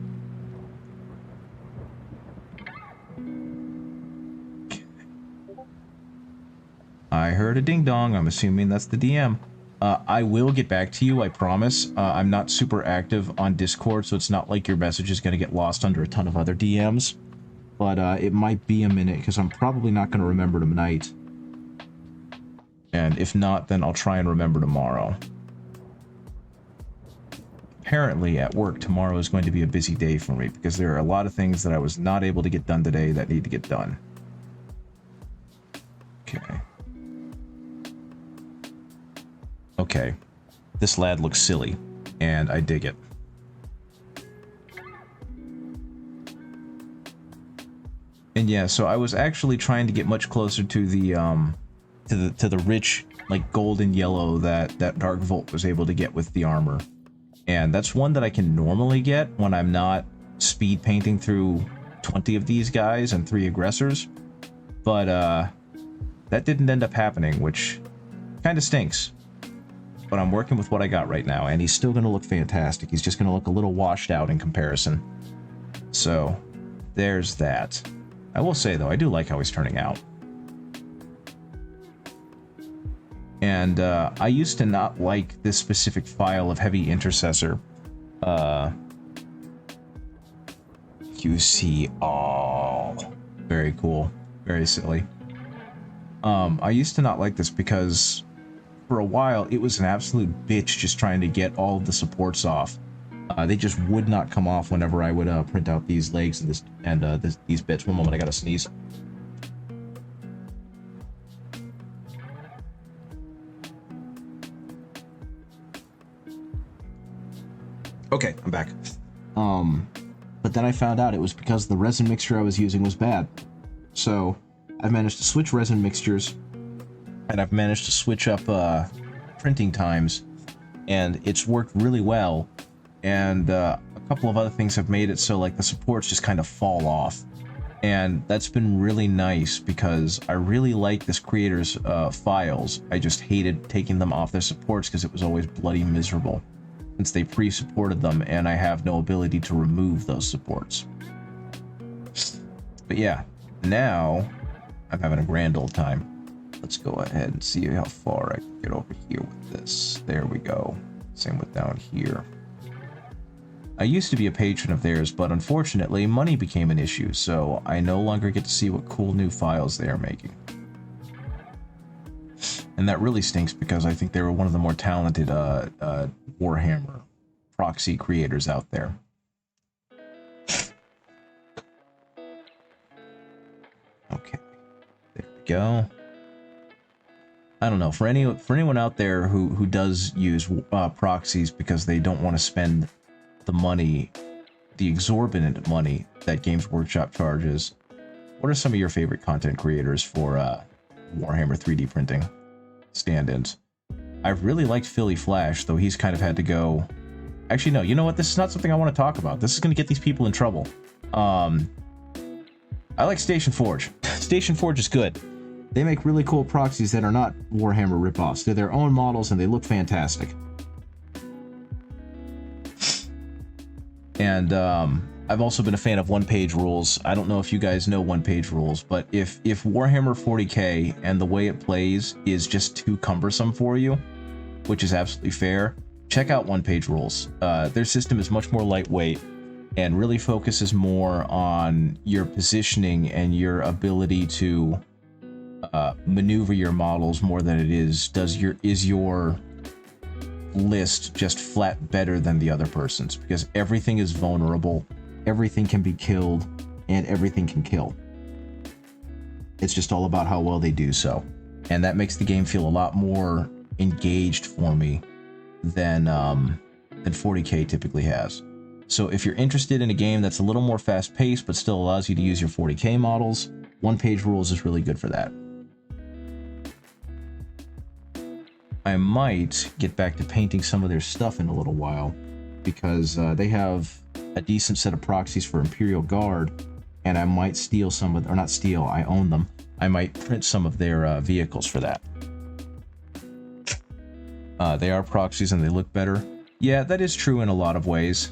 I heard a ding-dong. I'm assuming that's the DM. I will get back to you, I promise. I'm not super active on Discord, so it's not like your message is going to get lost under a ton of other DMs. But it might be a minute, because I'm probably not going to remember tonight. And if not, then I'll try and remember tomorrow. Apparently, at work, tomorrow is going to be a busy day for me, because there are a lot of things that I was not able to get done today that need to get done. Okay. Okay, this lad looks silly, and I dig it. And yeah, so I was actually trying to get much closer to the rich, like golden yellow that Dark Volt was able to get with the armor. And that's one that I can normally get when I'm not speed painting through 20 of these guys and 3 aggressors. But that didn't end up happening, which kind of stinks. But I'm working with what I got right now, and he's still going to look fantastic. He's just going to look a little washed out in comparison. So, there's that. I will say, though, I do like how he's turning out. And I used to not like this specific file of Heavy Intercessor. QC all. Very cool. Very silly. I used to not like this because for a while, it was an absolute bitch just trying to get all of the supports off. They just would not come off whenever I would print out these legs and these bits. One moment, I gotta sneeze. Okay, I'm back. But then I found out it was because the resin mixture I was using was bad. So I've managed to switch resin mixtures, and I've managed to switch up printing times, and it's worked really well. And a couple of other things have made it so like the supports just kind of fall off, and that's been really nice because I really like this creator's files. I just hated taking them off their supports because it was always bloody miserable, since they pre-supported them and I have no ability to remove those supports. But yeah, now I'm having a grand old time. Let's go ahead and see how far I can get over here with this. There we go. Same with down here. I used to be a patron of theirs, but unfortunately money became an issue, so I no longer get to see what cool new files they are making. And that really stinks because I think they were one of the more talented Warhammer proxy creators out there. Okay, there we go. I don't know, for anyone out there who does use proxies because they don't want to spend the money, the exorbitant money that Games Workshop charges, what are some of your favorite content creators for Warhammer 3D printing stand-ins? I've really liked Philly Flash, though he's kind of had to go. Actually, no, you know what? This is not something I want to talk about. This is going to get these people in trouble. I like Station Forge. Station Forge is good. They make really cool proxies that are not Warhammer ripoffs. They're their own models and they look fantastic. And I've also been a fan of one-page rules. I don't know if you guys know one-page rules, but if Warhammer 40k and the way it plays is just too cumbersome for you, which is absolutely fair, check out one-page rules. Their system is much more lightweight and really focuses more on your positioning and your ability to maneuver your models more than it is your list just flat better than the other person's, because everything is vulnerable, everything can be killed, and everything can kill. It's just all about how well they do so, and that makes the game feel a lot more engaged for me than 40k typically has. So if you're interested in a game that's a little more fast-paced but still allows you to use your 40k models, one-page rules is really good for that. I might get back to painting some of their stuff in a little while, because they have a decent set of proxies for Imperial Guard, and I might steal some of, or not steal, I own them. I might print some of their vehicles for that. They are proxies and they look better. Yeah, that is true in a lot of ways.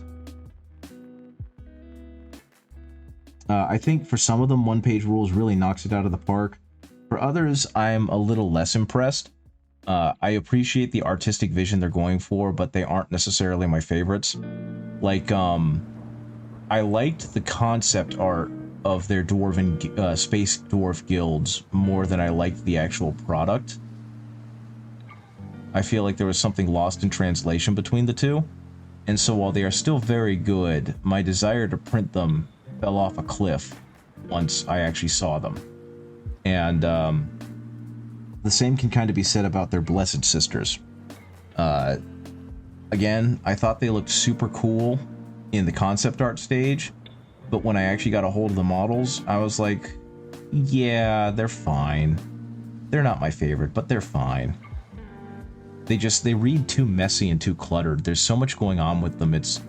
I think for some of them, one-page rules really knocks it out of the park. For others, I'm a little less impressed. I appreciate the artistic vision they're going for, but they aren't necessarily my favorites. Like, I liked the concept art of their dwarven space dwarf guilds more than I liked the actual product. I feel like there was something lost in translation between the two, and so while they are still very good, my desire to print them fell off a cliff once I actually saw them. And the same can kind of be said about their Blessed Sisters. Again, I thought they looked super cool in the concept art stage, but when I actually got a hold of the models, I was like, yeah, they're fine. They're not my favorite, but they're fine. They read too messy and too cluttered. There's so much going on with them. It's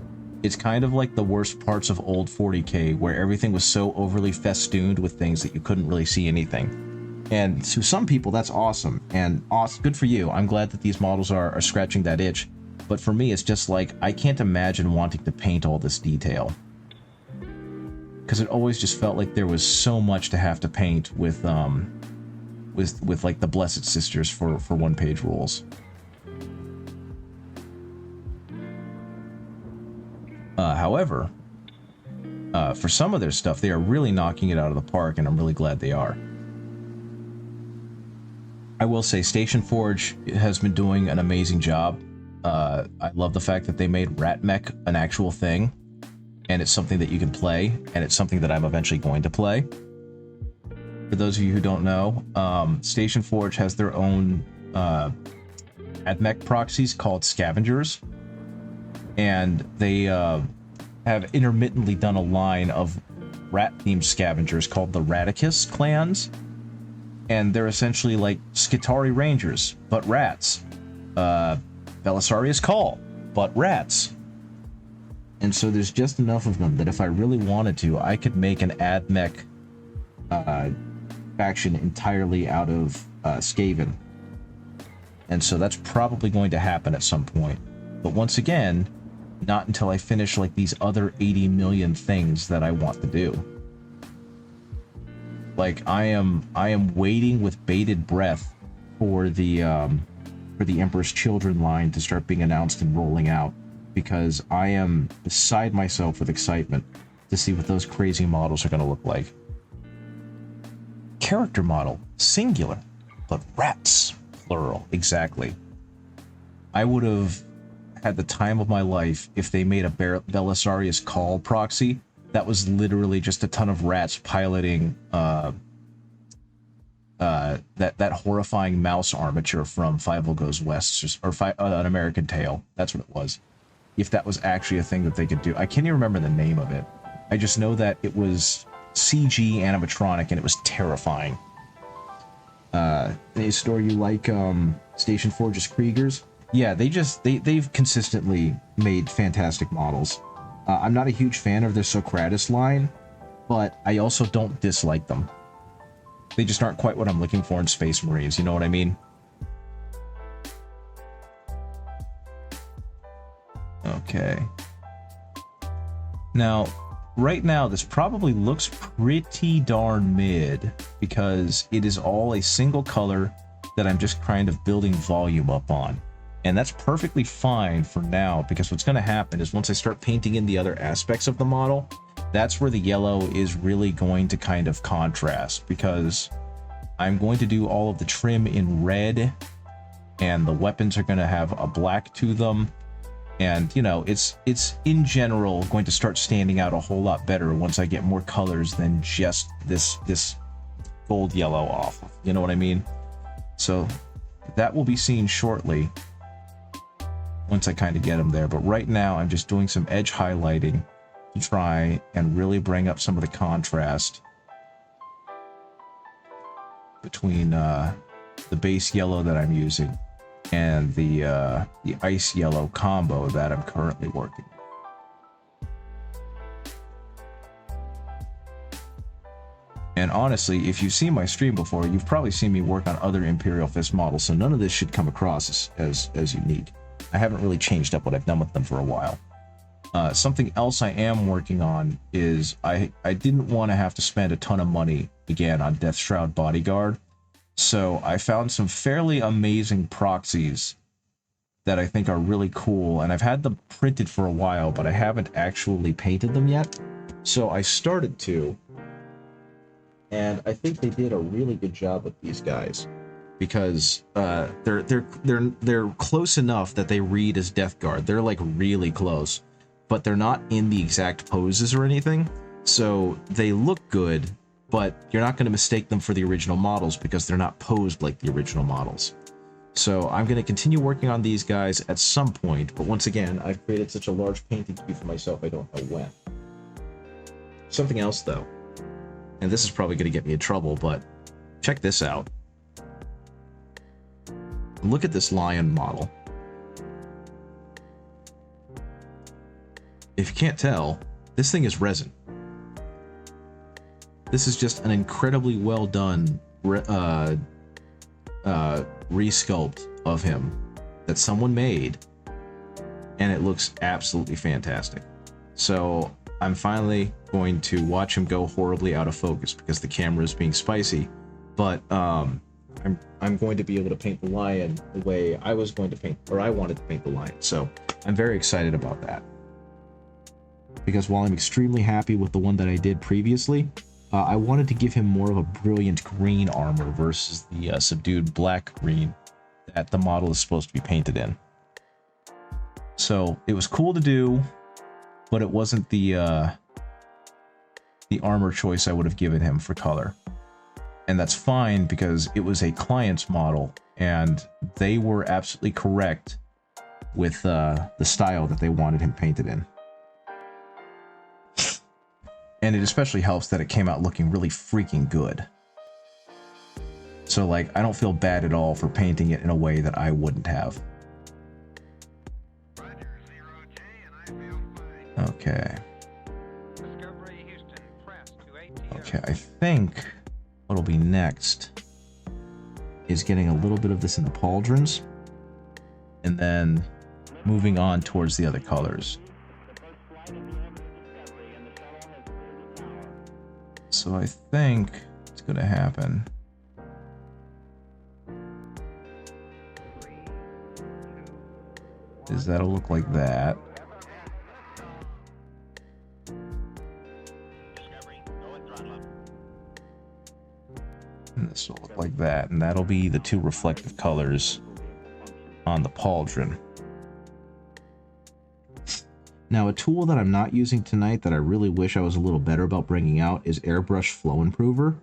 kind of like the worst parts of old 40k, where everything was so overly festooned with things that you couldn't really see anything. And to some people, that's awesome, and awesome, good for you. I'm glad that these models are scratching that itch. But for me, it's just like, I can't imagine wanting to paint all this detail. Because it always just felt like there was so much to have to paint with like the Blessed Sisters for one-page rules. However, for some of their stuff, they are really knocking it out of the park, and I'm really glad they are. I will say Station Forge has been doing an amazing job. I love the fact that they made Rat Mech an actual thing, and it's something that you can play, and it's something that I'm eventually going to play. For those of you who don't know, Station Forge has their own AdMech proxies called Scavengers, and they have intermittently done a line of rat-themed scavengers called the Raticus clans, and they're essentially like Skitarii Rangers, but rats. Belisarius Call, but rats. And so there's just enough of them that if I really wanted to, I could make an AdMech faction entirely out of Skaven. And so that's probably going to happen at some point. But once again, not until I finish like these other 80 million things that I want to do. Like I am waiting with bated breath for the Emperor's Children line to start being announced and rolling out, because I am beside myself with excitement to see what those crazy models are going to look like. Character model, singular, but rats, plural, exactly. I would have had the time of my life if they made a Belisarius Call proxy that was literally just a ton of rats piloting that horrifying mouse armature from Fievel Goes West, or An American Tale. That's what it was. If that was actually a thing that they could do. I can't even remember the name of it. I just know that it was CG animatronic and it was terrifying. Hey, Store, you like Station Forge's Kriegers? Yeah, they've consistently made fantastic models. I'm not a huge fan of their Socrates line, but I also don't dislike them. They just aren't quite what I'm looking for in Space Marines, you know what I mean? Okay. Now, right now this probably looks pretty darn mid because it is all a single color that I'm just kind of building volume up on. And that's perfectly fine for now, because what's going to happen is once I start painting in the other aspects of the model, that's where the yellow is really going to kind of contrast, because I'm going to do all of the trim in red and the weapons are going to have a black to them. And, you know, it's in general going to start standing out a whole lot better once I get more colors than just this gold yellow off. You know what I mean? So that will be seen shortly once I kind of get them there. But right now I'm just doing some edge highlighting to try and really bring up some of the contrast between the base yellow that I'm using and the ice yellow combo that I'm currently working. And honestly, if you've seen my stream before, you've probably seen me work on other Imperial Fist models, so none of this should come across as unique. I haven't really changed up what I've done with them for a while. Something else I am working on is I didn't want to have to spend a ton of money again on Deathshroud Bodyguard. So I found some fairly amazing proxies that I think are really cool, and I've had them printed for a while, but I haven't actually painted them yet. So I started to, and I think they did a really good job with these guys, because they're close enough that they read as Death Guard. They're like really close, but they're not in the exact poses or anything, so they look good. But you're not going to mistake them for the original models because they're not posed like the original models. So I'm going to continue working on these guys at some point, but once again, I've created such a large painting queue for myself, I don't know when. Something else though, and this is probably going to get me in trouble, but check this out. Look at this lion model. If you can't tell, this thing is resin. This is just an incredibly well done resculpt of him that someone made, and it looks absolutely fantastic. So I'm finally going to watch him go horribly out of focus because the camera is being spicy, but I'm going to be able to paint the lion the way I was going to paint, or I wanted to paint the lion. So I'm very excited about that, because while I'm extremely happy with the one that I did previously, I wanted to give him more of a brilliant green armor versus the subdued black green that the model is supposed to be painted in. So it was cool to do, but it wasn't the armor choice I would have given him for color. And that's fine because it was a client's model and they were absolutely correct with the style that they wanted him painted in. And it especially helps that it came out looking really freaking good. So, like, I don't feel bad at all for painting it in a way that I wouldn't have. Okay. Okay, I think what'll be next is getting a little bit of this in the pauldrons, and then moving on towards the other colors. So I think it's going to happen. Is that'll look like that. And this will look like that. And that'll be the two reflective colors on the pauldron. Now, a tool that I'm not using tonight that I really wish I was a little better about bringing out is Airbrush Flow Improver,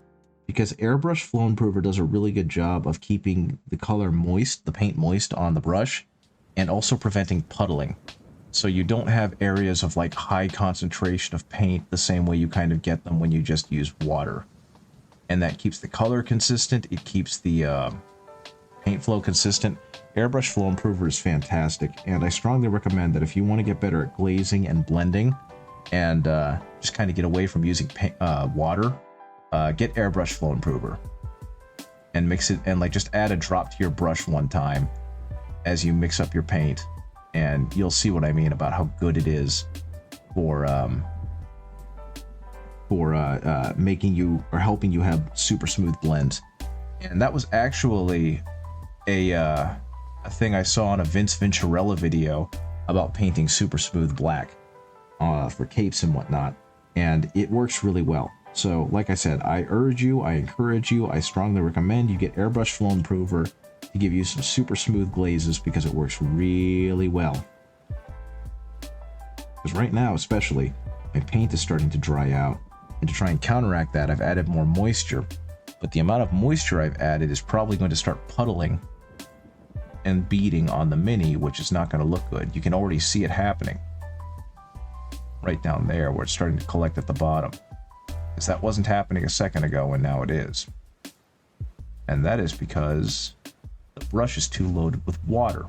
because Airbrush Flow Improver does a really good job of keeping the color moist, the paint moist on the brush, and also preventing puddling. So you don't have areas of like high concentration of paint the same way you kind of get them when you just use water. And that keeps the color consistent, it keeps the paint flow consistent. Airbrush Flow Improver is fantastic, and I strongly recommend that if you want to get better at glazing and blending and just kind of get away from using water, get Airbrush Flow Improver and mix it, and like just add a drop to your brush one time as you mix up your paint, and you'll see what I mean about how good it is for for making you or helping you have super smooth blends. And that was actually a thing I saw on a Vince Venturella video about painting super smooth black for capes and whatnot, and it works really well. So like I said, I urge you, I encourage you, I strongly recommend you get Airbrush Flow Improver to give you some super smooth glazes, because it works really well. Because right now especially, my paint is starting to dry out, and to try and counteract that, I've added more moisture. But the amount of moisture I've added is probably going to start puddling and beading on the Mini, which is not going to look good. You can already see it happening right down there where it's starting to collect at the bottom, because that wasn't happening a second ago and now it is. And that is because the brush is too loaded with water.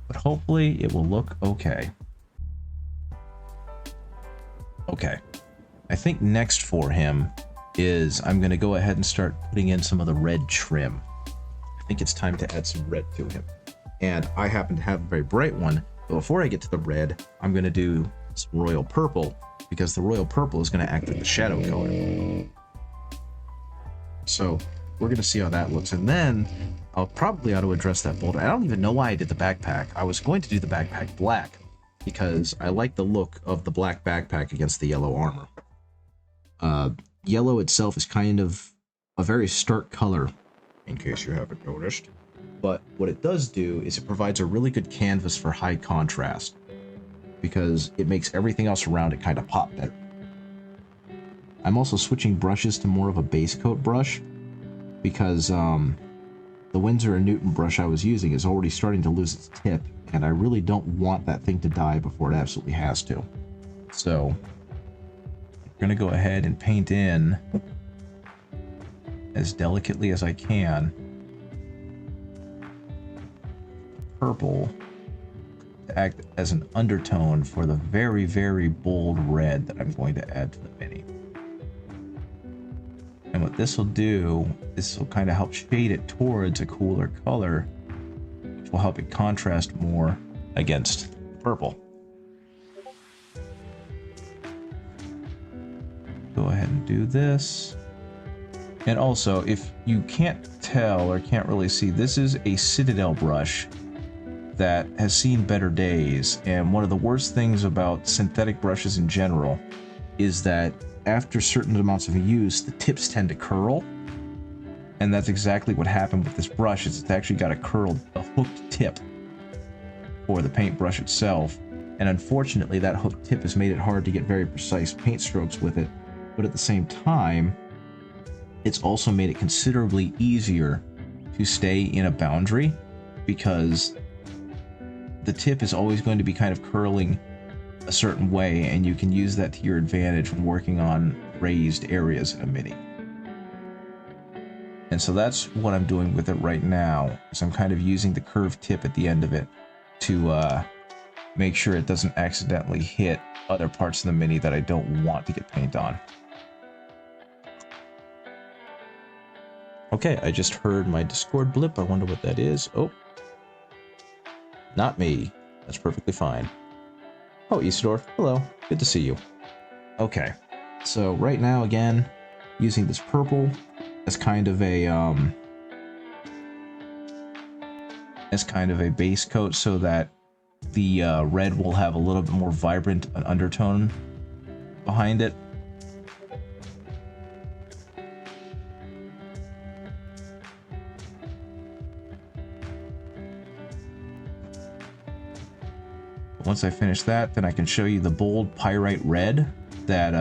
But hopefully it will look okay. Okay, I think next for him is I'm going to go ahead and start putting in some of the red trim. I think it's time to add some red to him. And I happen to have a very bright one, but before I get to the red, I'm going to do some royal purple, because the royal purple is going to act like the shadow color. So we're going to see how that looks, and then I'll probably ought to address that boulder. I don't even know why I did the backpack. I was going to do the backpack black, because I like the look of the black backpack against the yellow armor. Yellow itself is kind of a very stark color, in case you haven't noticed. But what it does do is it provides a really good canvas for high contrast, because it makes everything else around it kind of pop better. I'm also switching brushes to more of a base coat brush, because the Winsor & Newton brush I was using is already starting to lose its tip, and I really don't want that thing to die before it absolutely has to. So I'm going to go ahead and paint in as delicately as I can purple to act as an undertone for the very, very bold red that I'm going to add to the Mini. And what this will do, this will kind of help shade it towards a cooler color, which will help it contrast more against purple. Go ahead and do this. And also, if you can't tell or can't really see, this is a Citadel brush that has seen better days. And one of the worst things about synthetic brushes in general is that after certain amounts of use, the tips tend to curl. And that's exactly what happened with this brush. It's actually got a hooked tip for the paintbrush itself. And unfortunately, that hooked tip has made it hard to get very precise paint strokes with it. But at the same time, it's also made it considerably easier to stay in a boundary, because the tip is always going to be kind of curling a certain way, and you can use that to your advantage when working on raised areas in a Mini. And so that's what I'm doing with it right now, is I'm kind of using the curved tip at the end of it to make sure it doesn't accidentally hit other parts of the Mini that I don't want to get paint on. Okay, I just heard my Discord blip. I wonder what that is. Oh. Not me. That's perfectly fine. Oh, Isidore. Hello. Good to see you. Okay. So right now, again, using this purple as kind of a base coat, so that the red will have a little bit more vibrant undertone behind it. Once I finish that, then I can show you the bold pyrite red that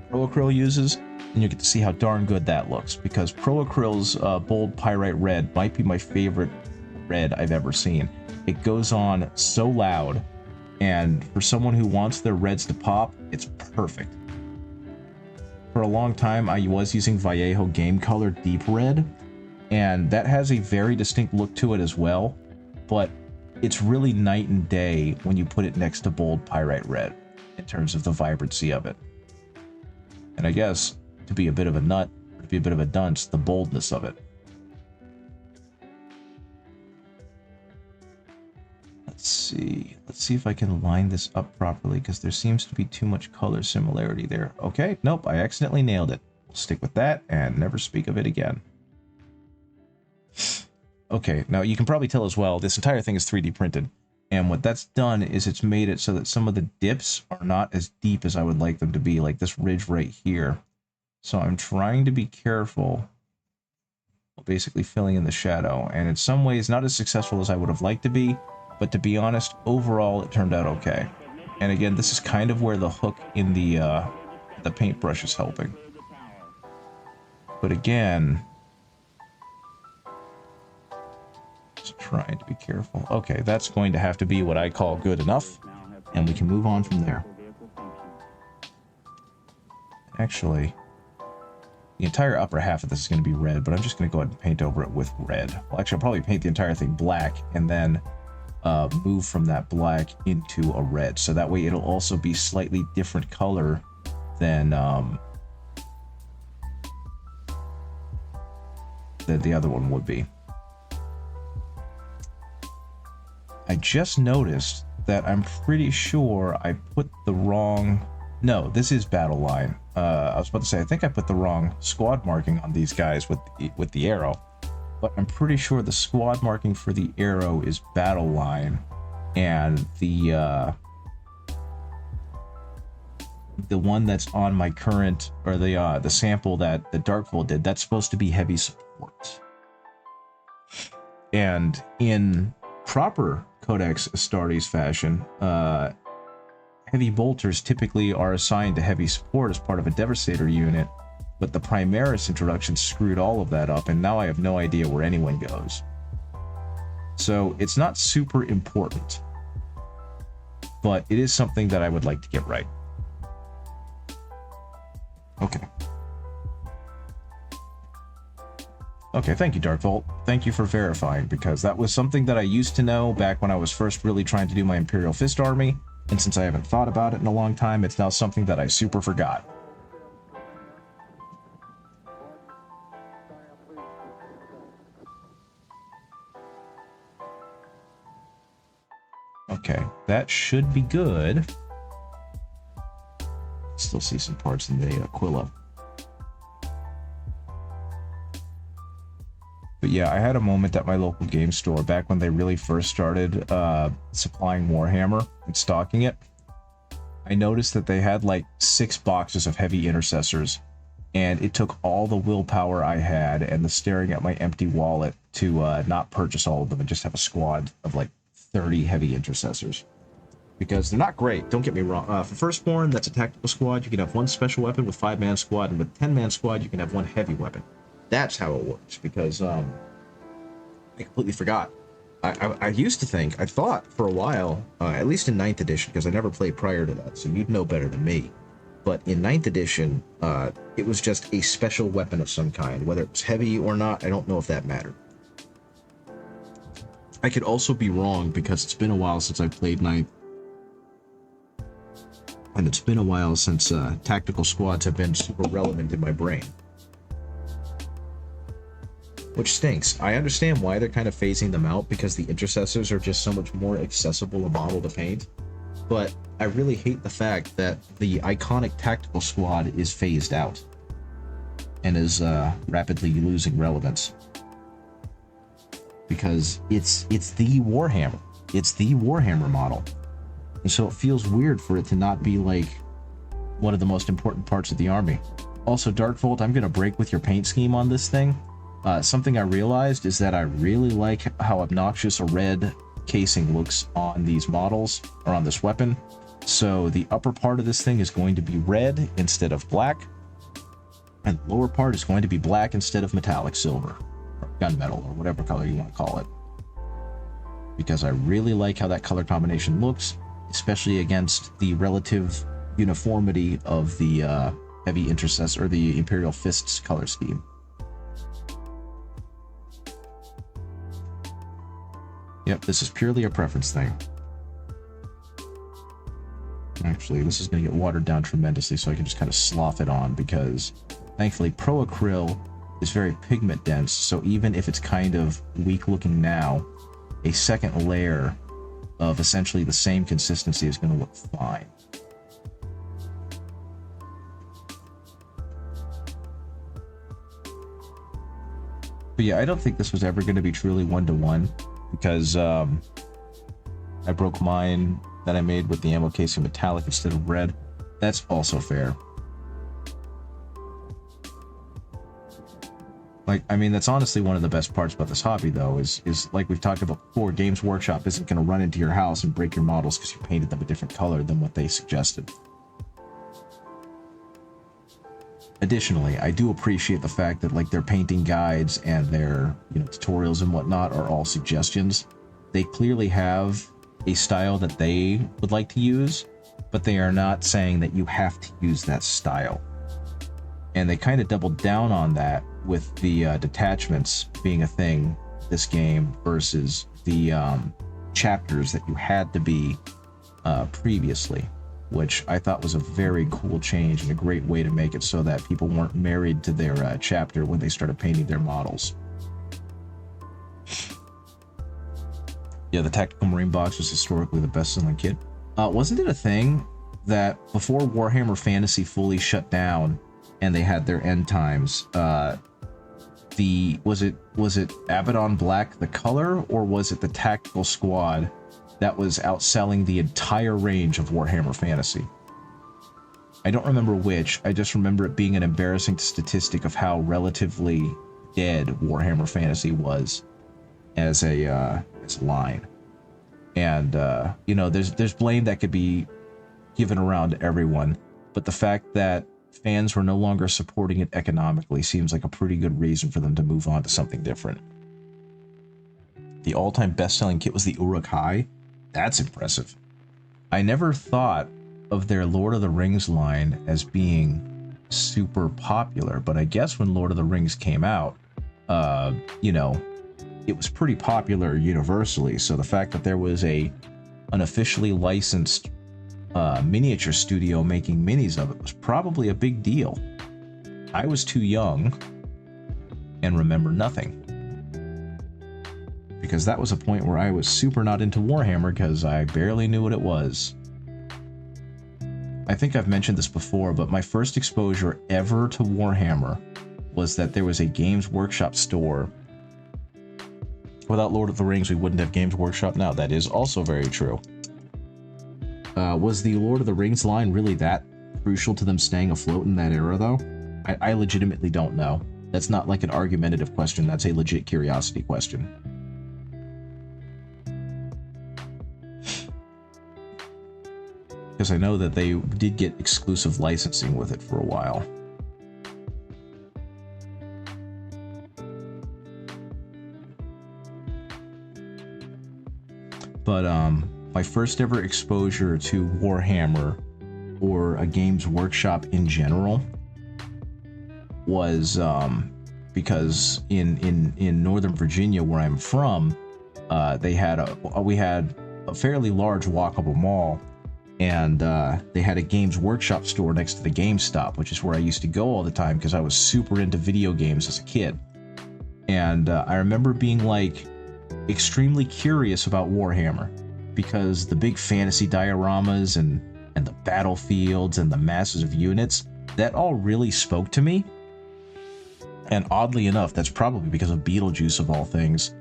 Pro-Acryl uses, and you get to see how darn good that looks, because Pro-Acryl's bold pyrite red might be my favorite red I've ever seen. It goes on so loud, and for someone who wants their reds to pop, it's perfect. For a long time, I was using Vallejo Game Color Deep Red, and that has a very distinct look to it as well, but it's really night and day when you put it next to bold pyrite red in terms of the vibrancy of it. And I guess, to be a bit of a nut, to be a bit of a dunce, the boldness of it. Let's see. see. Let's see if I can line this up properly, because there seems to be too much color similarity there. Okay, nope, I accidentally nailed it. We'll stick with that and never speak of it again. Okay, now you can probably tell as well, this entire thing is 3D printed. And what that's done is it's made it so that some of the dips are not as deep as I would like them to be, like this ridge right here. So I'm trying to be careful, basically filling in the shadow. And in some ways, not as successful as I would have liked to be, but to be honest, overall, it turned out okay. And again, this is kind of where the hook in the paintbrush is helping. But again, just trying to be careful. Okay, that's going to have to be what I call good enough, and we can move on from there. Actually, the entire upper half of this is going to be red, but I'm just going to go ahead and paint over it with red. Well, actually, I'll probably paint the entire thing black, and then move from that black into a red, so that way it'll also be slightly different color than the other one would be. I just noticed that I'm pretty sure I put the wrong... No, this is battle line. I was about to say, I think I put the wrong squad marking on these guys with the arrow. But I'm pretty sure the squad marking for the arrow is battle line. And the one that's on my current, or the sample that the Darkvolt did, that's supposed to be heavy support. And in proper Codex Astartes fashion, heavy bolters typically are assigned to heavy support as part of a Devastator unit, but the Primaris introduction screwed all of that up, and now I have no idea where anyone goes. So it's not super important, but it is something that I would like to get right. Okay. Okay, thank you, Darkvolt. Thank you for verifying, because that was something that I used to know back when I was first really trying to do my Imperial Fist army, and since I haven't thought about it in a long time, it's now something that I super forgot. Okay, that should be good. Still see some parts in the Aquila. But yeah, I had a moment at my local game store back when they really first started supplying Warhammer and stocking it. I noticed that they had like 6 boxes of heavy intercessors, and it took all the willpower I had and the staring at my empty wallet to not purchase all of them and just have a squad of like 30 heavy intercessors. Because they're not great, don't get me wrong. For Firstborn, that's a tactical squad. You can have 1 special weapon with 5-man squad, and with 10-man squad, you can have 1 heavy weapon. That's how it works, because I completely forgot. I used to think, I thought for a while, at least in 9th edition, because I never played prior to that, so you'd know better than me. But in 9th edition, it was just a special weapon of some kind. Whether it was heavy or not, I don't know if that mattered. I could also be wrong, because it's been a while since I played 9th. And it's been a while since tactical squads have been super relevant in my brain. Which stinks. I understand why they're kind of phasing them out, because the intercessors are just so much more accessible a model to paint. But I really hate the fact that the iconic tactical squad is phased out and is rapidly losing relevance. Because it's the Warhammer. It's the Warhammer model. And so it feels weird for it to not be like one of the most important parts of the army. Also, Darkvolt, I'm going to break with your paint scheme on this thing. Something I realized is that I really like how obnoxious a red casing looks on these models, or on this weapon. So the upper part of this thing is going to be red instead of black, and the lower part is going to be black instead of metallic silver, or gunmetal, or whatever color you want to call it. Because I really like how that color combination looks, especially against the relative uniformity of the heavy intercessor, or the Imperial Fists color scheme. Yep, this is purely a preference thing. Actually, this is going to get watered down tremendously, so I can just kind of slough it on, because thankfully Pro Acryl is very pigment dense, so even if it's kind of weak looking now, a second layer of essentially the same consistency is going to look fine. But yeah, I don't think this was ever going to be truly one-to-one because I broke mine that I made with the ammo casing metallic instead of red. That's also fair. Like, I mean, that's honestly one of the best parts about this hobby, though, is like we've talked about before, Games Workshop isn't going to run into your house and break your models because you painted them a different color than what they suggested. Additionally, I do appreciate the fact that like their painting guides and their tutorials and whatnot are all suggestions. They clearly have a style that they would like to use, but they are not saying that you have to use that style. And they kind of doubled down on that with the detachments being a thing this game versus the chapters that you had to be previously, which I thought was a very cool change and a great way to make it so that people weren't married to their chapter when they started painting their models. Yeah, the Tactical Marine box was historically the best-selling kit. Wasn't it a thing that before Warhammer Fantasy fully shut down and they had their end times, was it Abaddon Black the color, or was it the Tactical Squad that was outselling the entire range of Warhammer Fantasy? I don't remember which. I just remember it being an embarrassing statistic of how relatively dead Warhammer Fantasy was as a line. And there's blame that could be given around to everyone, but the fact that fans were no longer supporting it economically seems like a pretty good reason for them to move on to something different. The all-time best-selling kit was the Uruk-hai. That's impressive. I never thought of their Lord of the Rings line as being super popular, but I guess when Lord of the Rings came out, it was pretty popular universally, so the fact that there was an officially licensed miniature studio making minis of it was probably a big deal. I was too young and remember nothing, because that was a point where I was super not into Warhammer because I barely knew what it was. I think I've mentioned this before, but my first exposure ever to Warhammer was that there was a Games Workshop store. Without Lord of the Rings, we wouldn't have Games Workshop now. That is also very true. Was the Lord of the Rings line really that crucial to them staying afloat in that era, though? I legitimately don't know. That's not like an argumentative question. That's a legit curiosity question. Because I know that they did get exclusive licensing with it for a while. But my first ever exposure to Warhammer or a Games Workshop in general was because in Northern Virginia, where I'm from, we had a fairly large walkable mall, and they had a Games Workshop store next to the GameStop, which is where I used to go all the time because I was super into video games as a kid. And I remember being like extremely curious about Warhammer because the big fantasy dioramas and the battlefields and the masses of units, that all really spoke to me. And oddly enough, that's probably because of Beetlejuice of all things,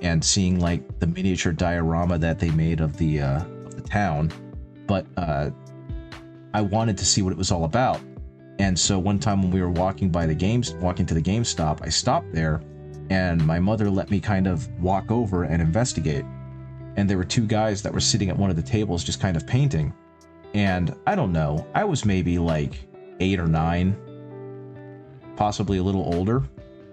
and seeing like the miniature diorama that they made of the town. But I wanted to see what it was all about. And so one time when we were walking to the GameStop, I stopped there, and my mother let me kind of walk over and investigate. And there were two guys that were sitting at one of the tables just kind of painting. And I don't know, I was maybe like 8 or 9, possibly a little older,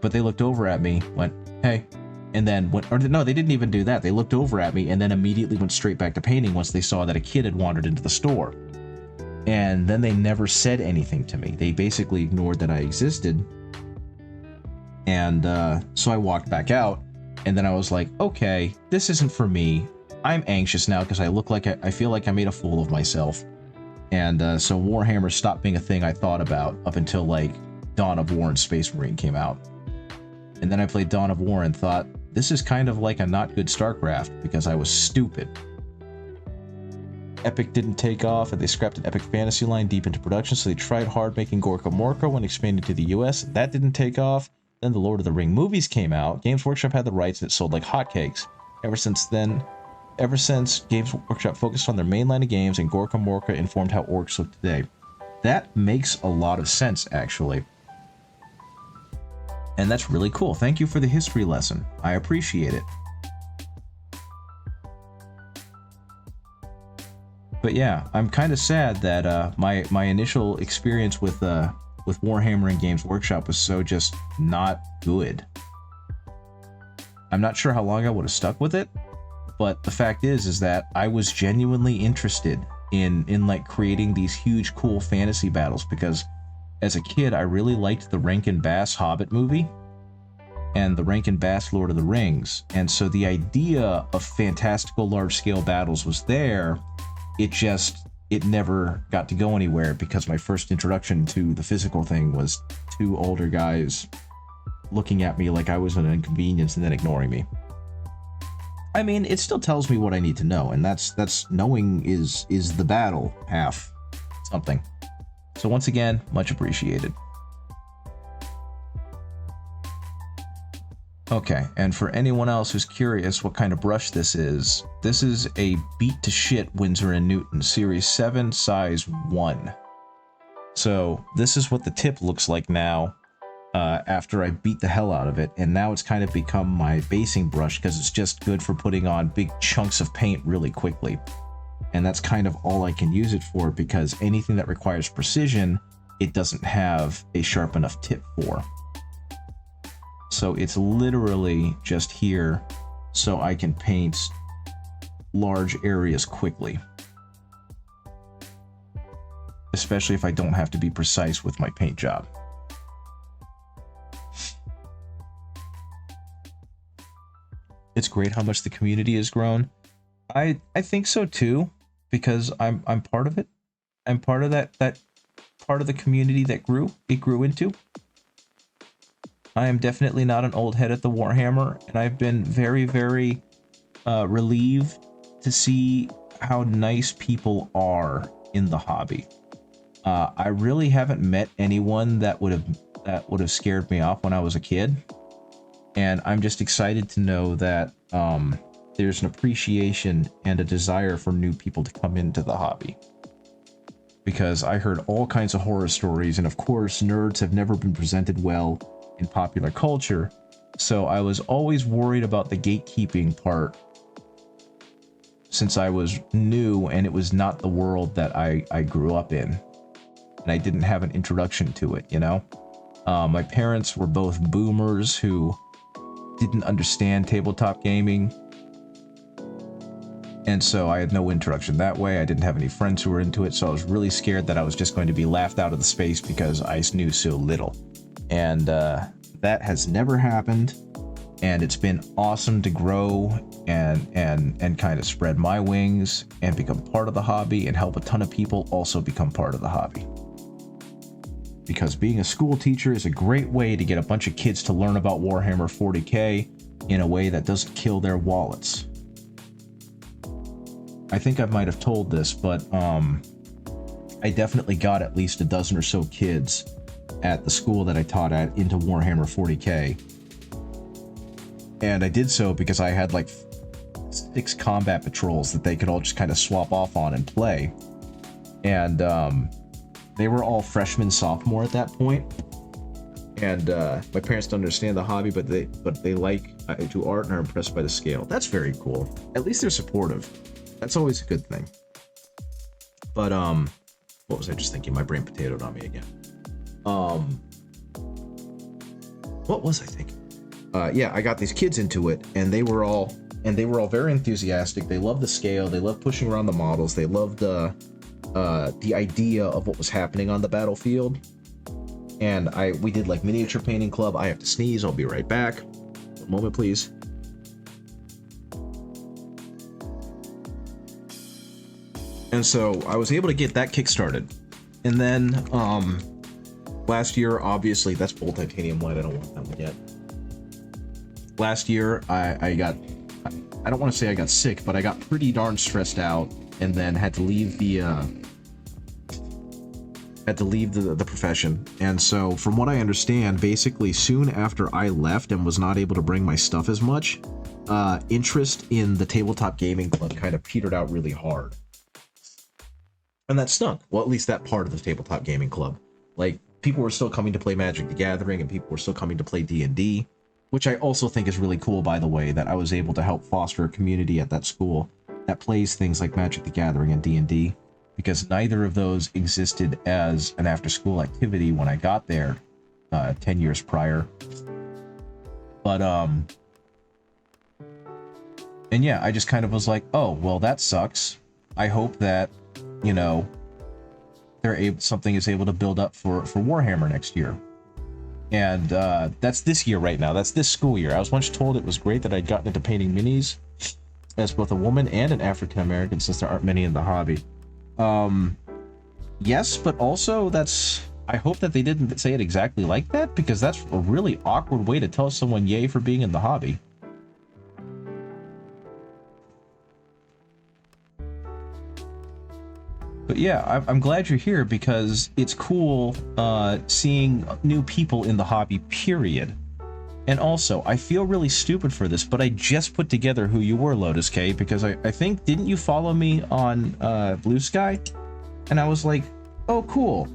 but they looked over at me, went, "Hey," and then no, they didn't even do that. They looked over at me and then immediately went straight back to painting once they saw that a kid had wandered into the store. And then they never said anything to me. They basically ignored that I existed. And so I walked back out, and then I was like, okay, this isn't for me. I'm anxious now because I feel like I made a fool of myself. And so Warhammer stopped being a thing I thought about up until like Dawn of War and Space Marine came out. And then I played Dawn of War and thought, this is kind of like a not good StarCraft because I was stupid. Epic didn't take off, and they scrapped an Epic Fantasy line deep into production, so they tried hard making Gorka Morka when expanding to the US, and that didn't take off. Then the Lord of the Ring movies came out. Games Workshop had the rights, and it sold like hotcakes. Ever since Games Workshop focused on their main line of games, and Gorka Morka informed how orcs look today. That makes a lot of sense, actually. And that's really cool. Thank you for the history lesson. I appreciate it. But yeah, I'm kind of sad that my initial experience with Warhammer and Games Workshop was so just not good. I'm not sure how long I would have stuck with it, but the fact is that I was genuinely interested in like creating these huge cool fantasy battles, because as a kid I really liked the Rankin Bass Hobbit movie and the Rankin Bass Lord of the Rings, and so the idea of fantastical large-scale battles was there. It never got to go anywhere because my first introduction to the physical thing was two older guys looking at me like I was an inconvenience and then ignoring me. I mean, it still tells me what I need to know, and that's knowing is the battle half something. So once again, much appreciated. Okay, and for anyone else who's curious what kind of brush this is a beat to shit Winsor & Newton Series 7 size 1. So this is what the tip looks like now after I beat the hell out of it, and now it's kind of become my basing brush because it's just good for putting on big chunks of paint really quickly. And that's kind of all I can use it for, because anything that requires precision, it doesn't have a sharp enough tip for. So it's literally just here so I can paint large areas quickly. Especially if I don't have to be precise with my paint job. It's great how much the community has grown. I think so too, because I'm part of it. I'm part of that part of the community that grew into. I am definitely not an old head at the Warhammer, and I've been very, very relieved to see how nice people are in the hobby. I really haven't met anyone that would have scared me off when I was a kid, and I'm just excited to know that there's an appreciation and a desire for new people to come into the hobby. Because I heard all kinds of horror stories, and of course, nerds have never been presented well in popular culture, so I was always worried about the gatekeeping part since I was new and it was not the world that I grew up in, and I didn't have an introduction to it, you know? My parents were both boomers who didn't understand tabletop gaming, and so I had no introduction that way. I didn't have any friends who were into it, so I was really scared that I was just going to be laughed out of the space because I knew so little. And that has never happened, and it's been awesome to grow and kind of spread my wings and become part of the hobby and help a ton of people also become part of the hobby. Because being a school teacher is a great way to get a bunch of kids to learn about Warhammer 40k in a way that doesn't kill their wallets. I think I might have told this, but I definitely got at least a dozen or so kids at the school that I taught at into Warhammer 40k, and I did so because I had like 6 combat patrols that they could all just kind of swap off on and play, and they were all freshmen, sophomore at that point, and my parents don't understand the hobby, but they like I do art and are impressed by the scale. That's very cool. At least they're supportive. That's always a good thing. But what was I just thinking? My brain potatoed on me again. What was I thinking? Yeah, I got these kids into it, and they were all very enthusiastic. They loved the scale. They loved pushing around the models. They loved the idea of what was happening on the battlefield. And we did like miniature painting club. I have to sneeze. I'll be right back. One moment, please. And so I was able to get that kickstarted. And then last year, obviously, that's bold titanium light. I don't want that one yet. Last year, I don't want to say I got sick, but I got pretty darn stressed out and then had to leave the profession. And so from what I understand, basically soon after I left and was not able to bring my stuff as much, interest in the tabletop gaming club kind of petered out really hard. And that stunk. Well, at least that part of the tabletop gaming club. Like, people were still coming to play Magic the Gathering, and people were still coming to play D&D, which I also think is really cool, by the way, that I was able to help foster a community at that school that plays things like Magic the Gathering and D&D, because neither of those existed as an after-school activity when I got there 10 years prior. But, and yeah, I just kind of was like, oh, well, that sucks. I hope that, you know, something is able to build up for Warhammer next year. And that's this year right now. That's this school year. I was once told it was great that I'd gotten into painting minis as both a woman and an African American, since there aren't many in the hobby. Yes, but also I hope that they didn't say it exactly like that, because that's a really awkward way to tell someone yay for being in the hobby. But yeah, I'm glad you're here, because it's cool seeing new people in the hobby, period. And also, I feel really stupid for this, but I just put together who you were, Lotus K, because I think, didn't you follow me on Blue Sky? And I was like, oh, cool.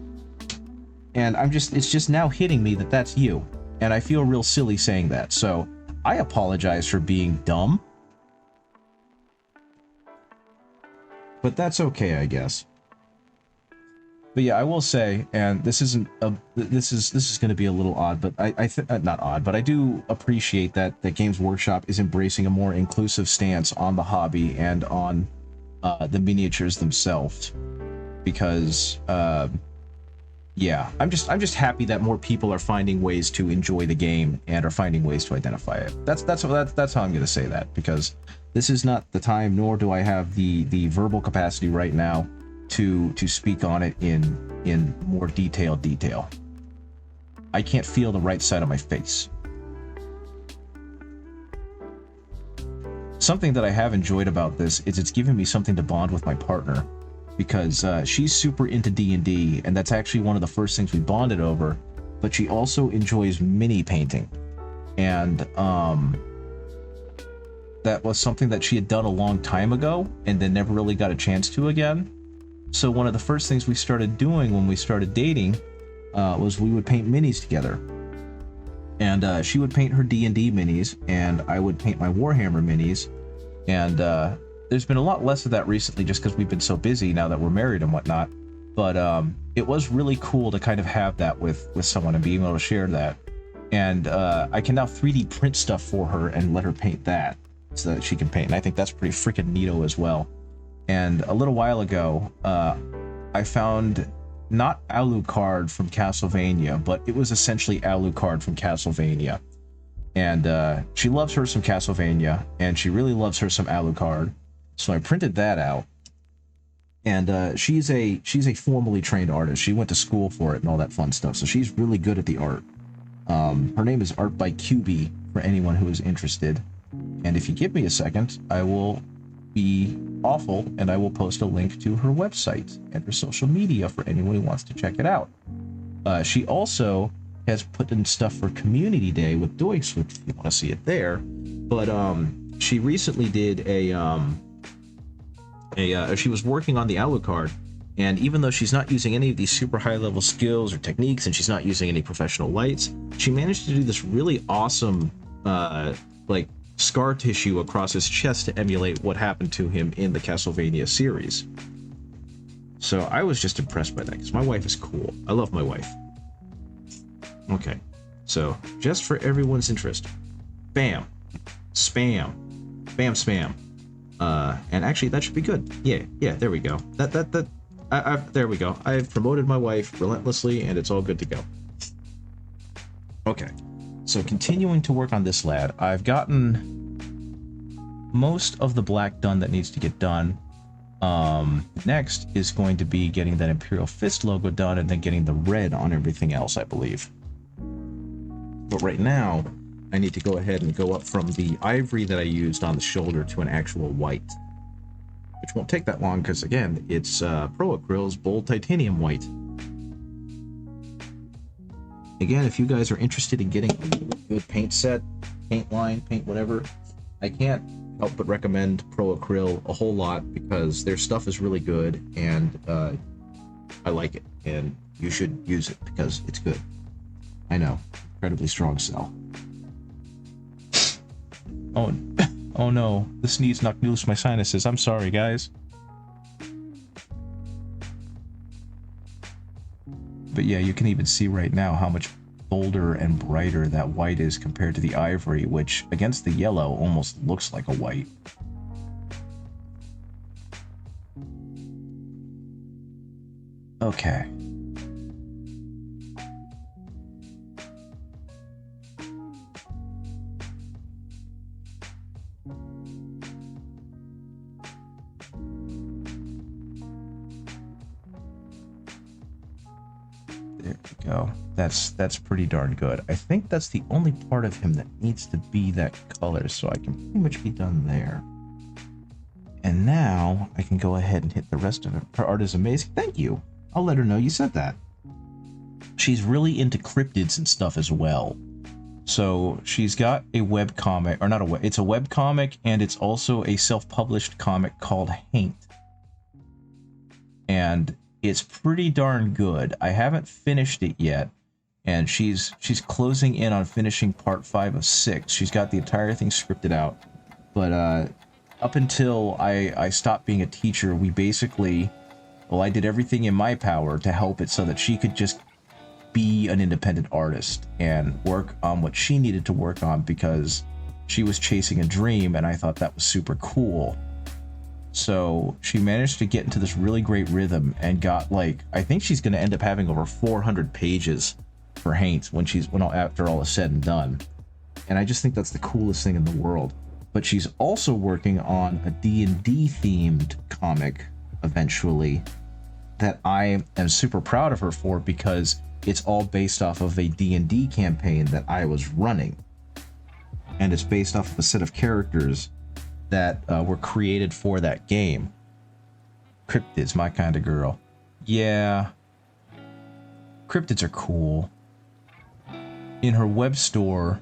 And it's just now hitting me that that's you. And I feel real silly saying that. So I apologize for being dumb. But that's okay, I guess. But yeah, I will say, and this is going to be a little odd, but I think not odd, but I do appreciate that Games Workshop is embracing a more inclusive stance on the hobby and on the miniatures themselves, because yeah, I'm just happy that more people are finding ways to enjoy the game and are finding ways to identify it. That's how I'm going to say that, because this is not the time, nor do I have the verbal capacity right now to speak on it in more detail. I can't feel the right side of my face. Something that I have enjoyed about this is it's given me something to bond with my partner, because she's super into D&D, and that's actually one of the first things we bonded over, but she also enjoys mini painting. And that was something that she had done a long time ago and then never really got a chance to again. So one of the first things we started doing when we started dating was we would paint minis together. And she would paint her D&D minis, and I would paint my Warhammer minis. And there's been a lot less of that recently, just because we've been so busy now that we're married and whatnot. But it was really cool to kind of have that with someone and being able to share that. And I can now 3D print stuff for her and let her paint that, so that she can paint. And I think that's pretty freaking neato as well. And a little while ago, I found not Alucard from Castlevania, but it was essentially Alucard from Castlevania. And she loves her some Castlevania, and she really loves her some Alucard. So I printed that out. And she's a formally trained artist. She went to school for it and all that fun stuff. So she's really good at the art. Her name is Art by QB for anyone who is interested. And if you give me a second, I will be awful and I will post a link to her website and her social media for anyone who wants to check it out. She also has put in stuff for Community Day with Doix, if you want to see it there. But she recently did she was working on the Alucard, and even though she's not using any of these super high level skills or techniques, and she's not using any professional lights, she managed to do this really awesome like scar tissue across his chest to emulate what happened to him in the Castlevania series. So I was just impressed by that, because my wife is cool. I love my wife. Okay, so just for everyone's interest, bam, spam, bam, spam. And actually that should be good. Yeah, there we go. There we go. I've promoted my wife relentlessly, and it's all good to go. Okay, so continuing to work on this lad, I've gotten most of the black done that needs to get done. Next is going to be getting that Imperial Fist logo done, and then getting the red on everything else, I believe. But right now, I need to go ahead and go up from the ivory that I used on the shoulder to an actual white. which won't take that long because, again, it's Pro Acryl's Bold Titanium White. Again, if you guys are interested in getting a good paint set, paint line, paint whatever, I can't help but recommend Pro Acryl a whole lot because their stuff is really good, and I like it, and you should use it because it's good. I know, incredibly strong sell. Oh, oh no, the sneeze knocked loose my sinuses. I'm sorry, guys. But yeah, you can even see right now how much bolder and brighter that white is compared to the ivory, which against the yellow almost looks like a white. Okay. There we go. That's pretty darn good. I think that's the only part of him that needs to be that color, so I can pretty much be done there. And now I can go ahead and hit the rest of it. Her art is amazing. Thank you. I'll let her know you said that. She's really into cryptids and stuff as well. So she's got a web comic, or not a web, it's a web comic, and it's also a self-published comic called Haint. And it's pretty darn good. I haven't finished it yet, and she's closing in on finishing part 5 of 6. She's got the entire thing scripted out. But up until I stopped being a teacher, we basically, well, I did everything in my power to help it so that she could just be an independent artist and work on what she needed to work on because she was chasing a dream, and I thought that was super cool. So she managed to get into this really great rhythm and got, like, I think she's going to end up having over 400 pages for Haint when after all is said and done. And I just think that's the coolest thing in the world. But she's also working on a D&D themed comic eventually that I am super proud of her for because it's all based off of a D&D campaign that I was running. And it's based off of a set of characters that were created for that game. Cryptids, my kind of girl. Yeah. Cryptids are cool. In her web store,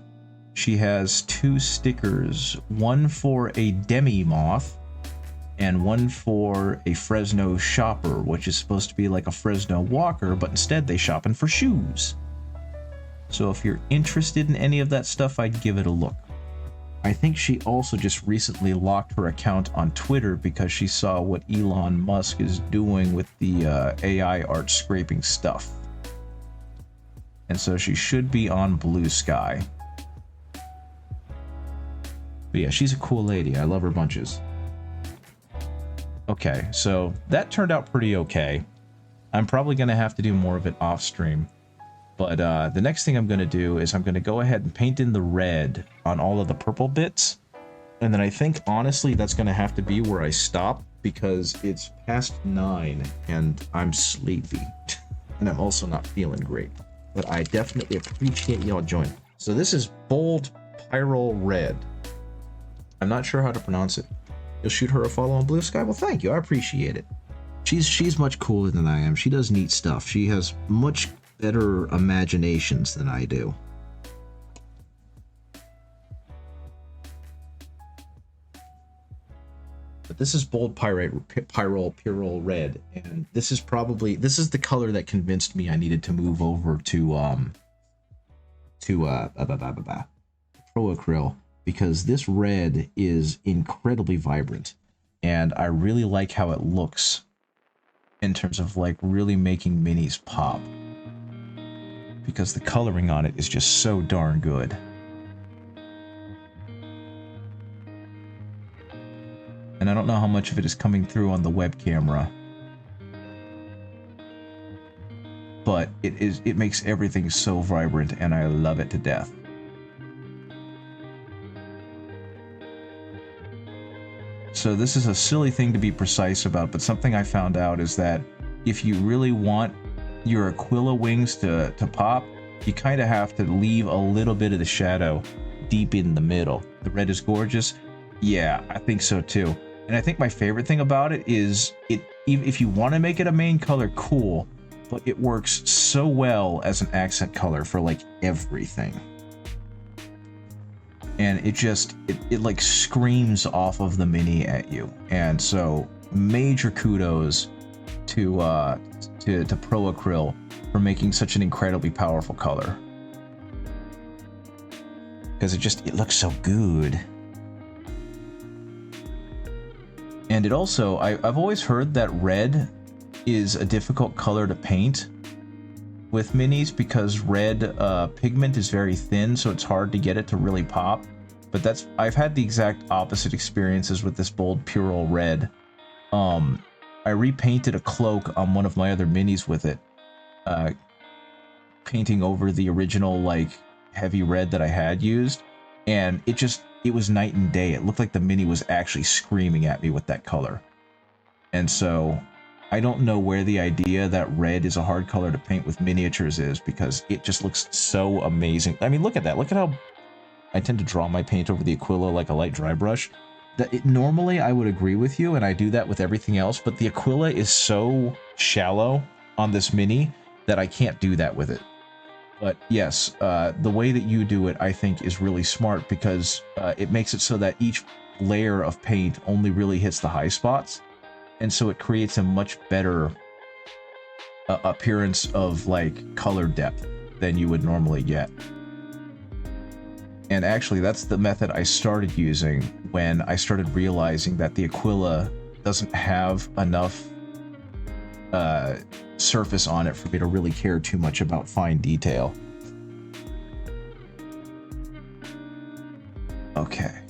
she has 2 stickers. One for a demi-moth, and one for a Fresno shopper, which is supposed to be like a Fresno walker, but instead they shopping for shoes. So if you're interested in any of that stuff, I'd give it a look. I think she also just recently locked her account on Twitter because she saw what Elon Musk is doing with the AI art scraping stuff. And so she should be on Blue Sky. But yeah, she's a cool lady. I love her bunches. Okay, so that turned out pretty okay. I'm probably going to have to do more of it off stream. But the next thing I'm going to do is I'm going to go ahead and paint in the red on all of the purple bits. And then I think, honestly, that's going to have to be where I stop because it's past 9 and I'm sleepy. And I'm also not feeling great. But I definitely appreciate y'all joining. So this is Bold Pyrrole Red. I'm not sure how to pronounce it. You'll shoot her a follow on Blue Sky? Well, thank you. I appreciate it. She's much cooler than I am. She does neat stuff. She has much better imaginations than I do. But this is Bold Pyrrole Red, and this is the color that convinced me I needed to move over to Pro Acryl, because this red is incredibly vibrant, and I really like how it looks in terms of like really making minis pop, because the coloring on it is just so darn good. And I don't know how much of it is coming through on the web camera, but it makes everything so vibrant, and I love it to death. So this is a silly thing to be precise about, but something I found out is that if you really want your Aquila wings to pop, you kind of have to leave a little bit of the shadow deep in the middle. The red is gorgeous. Yeah, I think so too. And I think my favorite thing about it is if you want to make it a main color, cool, but it works so well as an accent color for like everything. And it like screams off of the Mini at you. And so major kudos to Pro Acryl for making such an incredibly powerful color. Because it looks so good. And it also, I've always heard that red is a difficult color to paint with minis because red pigment is very thin, so it's hard to get it to really pop. But I've had the exact opposite experiences with this bold Purell red. I repainted a cloak on one of my other minis with it, painting over the original like heavy red that I had used, and it was night and day. It looked like the Mini was actually screaming at me with that color. And so I don't know where the idea that red is a hard color to paint with miniatures is, because it just looks so amazing. I mean, look at that. Look at how I tend to draw my paint over the Aquila like a light dry brush. Normally I would agree with you, and I do that with everything else, but the Aquila is so shallow on this Mini that I can't do that with it. But yes, the way that you do it, I think, is really smart, because it makes it so that each layer of paint only really hits the high spots. And so it creates a much better appearance of like color depth than you would normally get. And actually, that's the method I started using when I started realizing that the Aquila doesn't have enough surface on it for me to really care too much about fine detail. Okay.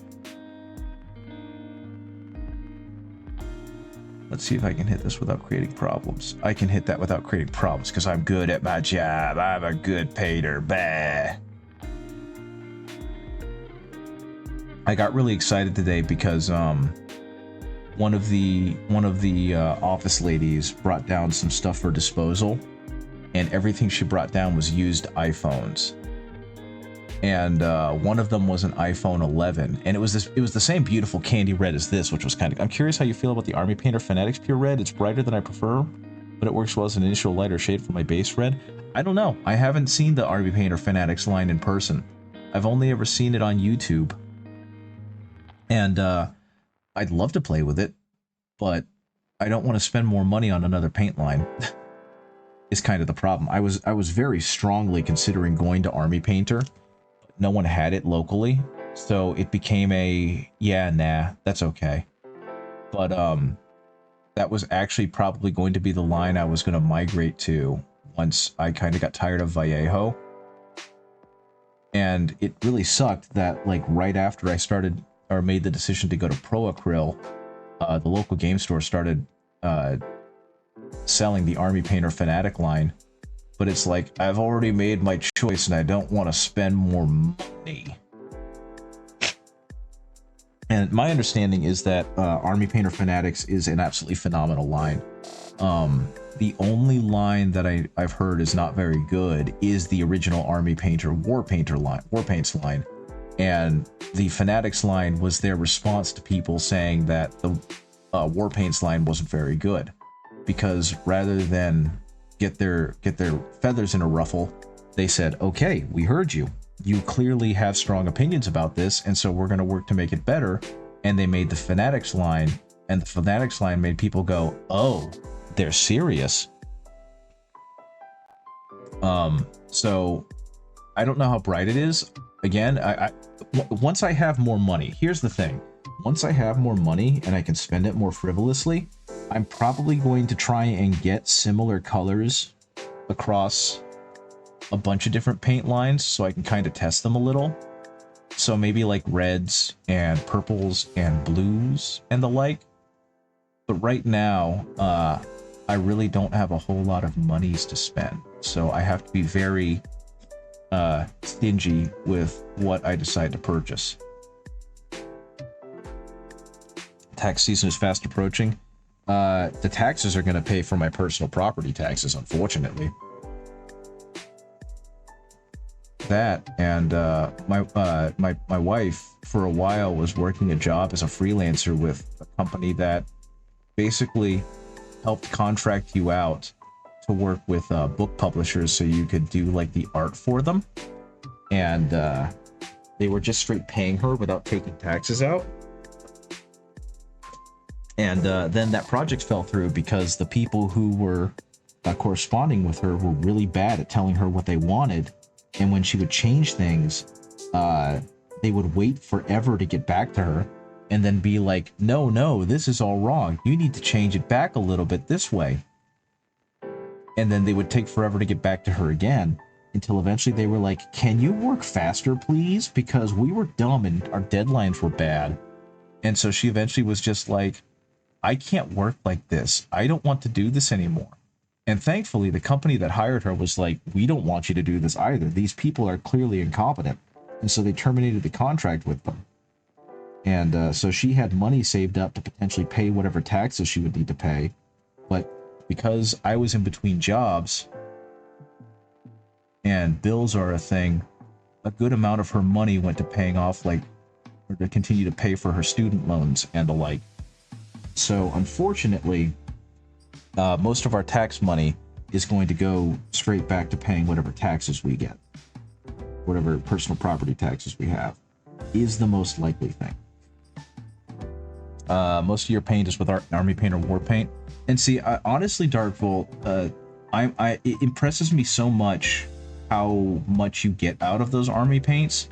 Let's see if I can hit this without creating problems. I can hit that without creating problems because I'm good at my job. I'm a good painter. Bah. I got really excited today because one of the office ladies brought down some stuff for disposal, and everything she brought down was used iPhones. And one of them was an iPhone 11, and it was the same beautiful candy red as this, which was kind of. I'm curious how you feel about the Army Painter Fanatics Pure Red. It's brighter than I prefer, but it works well as an initial lighter shade for my base red. I don't know. I haven't seen the Army Painter Fanatics line in person. I've only ever seen it on YouTube. And I'd love to play with it, but I don't want to spend more money on another paint line. Is kind of the problem. I was very strongly considering going to Army Painter. No one had it locally, so it became a nah, that's okay. But that was actually probably going to be the line I was going to migrate to once I kind of got tired of Vallejo. And it really sucked that like right after I started or made the decision to go to Pro Acryl, the local game store started selling the Army Painter Fanatic line. But it's like, I've already made my choice and I don't want to spend more money. And my understanding is that Army Painter Fanatics is an absolutely phenomenal line. The only line that I've heard is not very good is the original Army Painter Warpaints line. And the Fanatics line was their response to people saying that the Warpaints line wasn't very good. Because rather than get their feathers in a ruffle, they said, okay, we heard you. You clearly have strong opinions about this, and so we're going to work to make it better. And they made the Fanatics line, and the Fanatics line made people go, oh, they're serious. So I don't know how bright it is. Again, once I have more money, here's the thing. Once I have more money and I can spend it more frivolously, I'm probably going to try and get similar colors across a bunch of different paint lines so I can kind of test them a little. So maybe like reds and purples and blues and the like. But right now, I really don't have a whole lot of monies to spend. So I have to be very stingy with what I decide to purchase. Tax season is fast approaching. The taxes are going to pay for my personal property taxes, unfortunately. That and my wife for a while was working a job as a freelancer with a company that basically helped contract you out to work with book publishers so you could do like the art for them. And they were just straight paying her without taking taxes out. And then that project fell through because the people who were corresponding with her were really bad at telling her what they wanted. And when she would change things, they would wait forever to get back to her and then be like, no, this is all wrong. You need to change it back a little bit this way. And then they would take forever to get back to her again until eventually they were like, can you work faster, please? Because we were dumb and our deadlines were bad. And so she eventually was just like, I can't work like this. I don't want to do this anymore. And thankfully, the company that hired her was like, we don't want you to do this either. These people are clearly incompetent. And so they terminated the contract with them. And so she had money saved up to potentially pay whatever taxes she would need to pay. But because I was in between jobs and bills are a thing, a good amount of her money went to paying off, like, or to continue to pay for her student loans and the like. So unfortunately, most of our tax money is going to go straight back to paying whatever taxes we get. Whatever personal property taxes we have is the most likely thing. Most of your paint is with our Army Paint or War Paint. And see, honestly, Dark Volt, it impresses me so much how much you get out of those Army paints,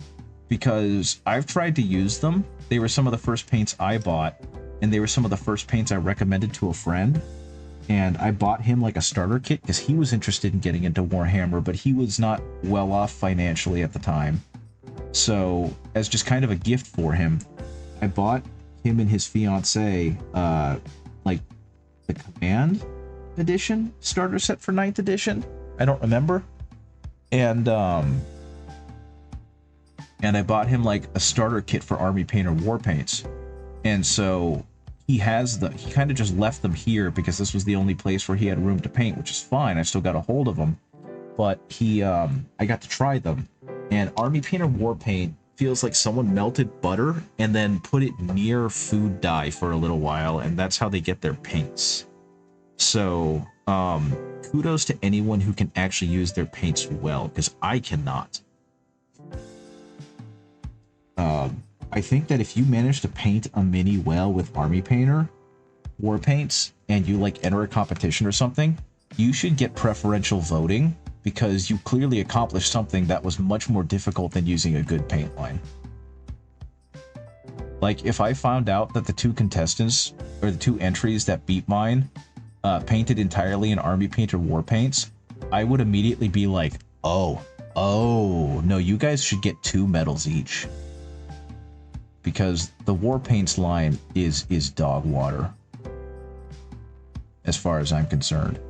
because I've tried to use them. They were some of the first paints I bought, and they were some of the first paints I recommended to a friend. And I bought him like a starter kit because he was interested in getting into Warhammer, but he was not well off financially at the time. So as just kind of a gift for him, I bought him and his fiance like the Command edition starter set for 9th edition. I don't remember. And I bought him like a starter kit for Army Paint or War Paints. And so he kind of just left them here because this was the only place where he had room to paint, which is fine. I still got a hold of them. But I got to try them. And Army Paint or War Paint feels like someone melted butter and then put it near food dye for a little while, and that's how they get their paints. So, kudos to anyone who can actually use their paints well, because I cannot. I think that if you manage to paint a mini well with Army Painter War Paints and you like enter a competition or something, you should get preferential voting because you clearly accomplished something that was much more difficult than using a good paint line. Like, if I found out that the two contestants, or the two entries that beat mine, painted entirely in Army Painter War Paints, I would immediately be like, oh, no, you guys should get 2 medals each. Because the War Paints line is dog water, as far as I'm concerned.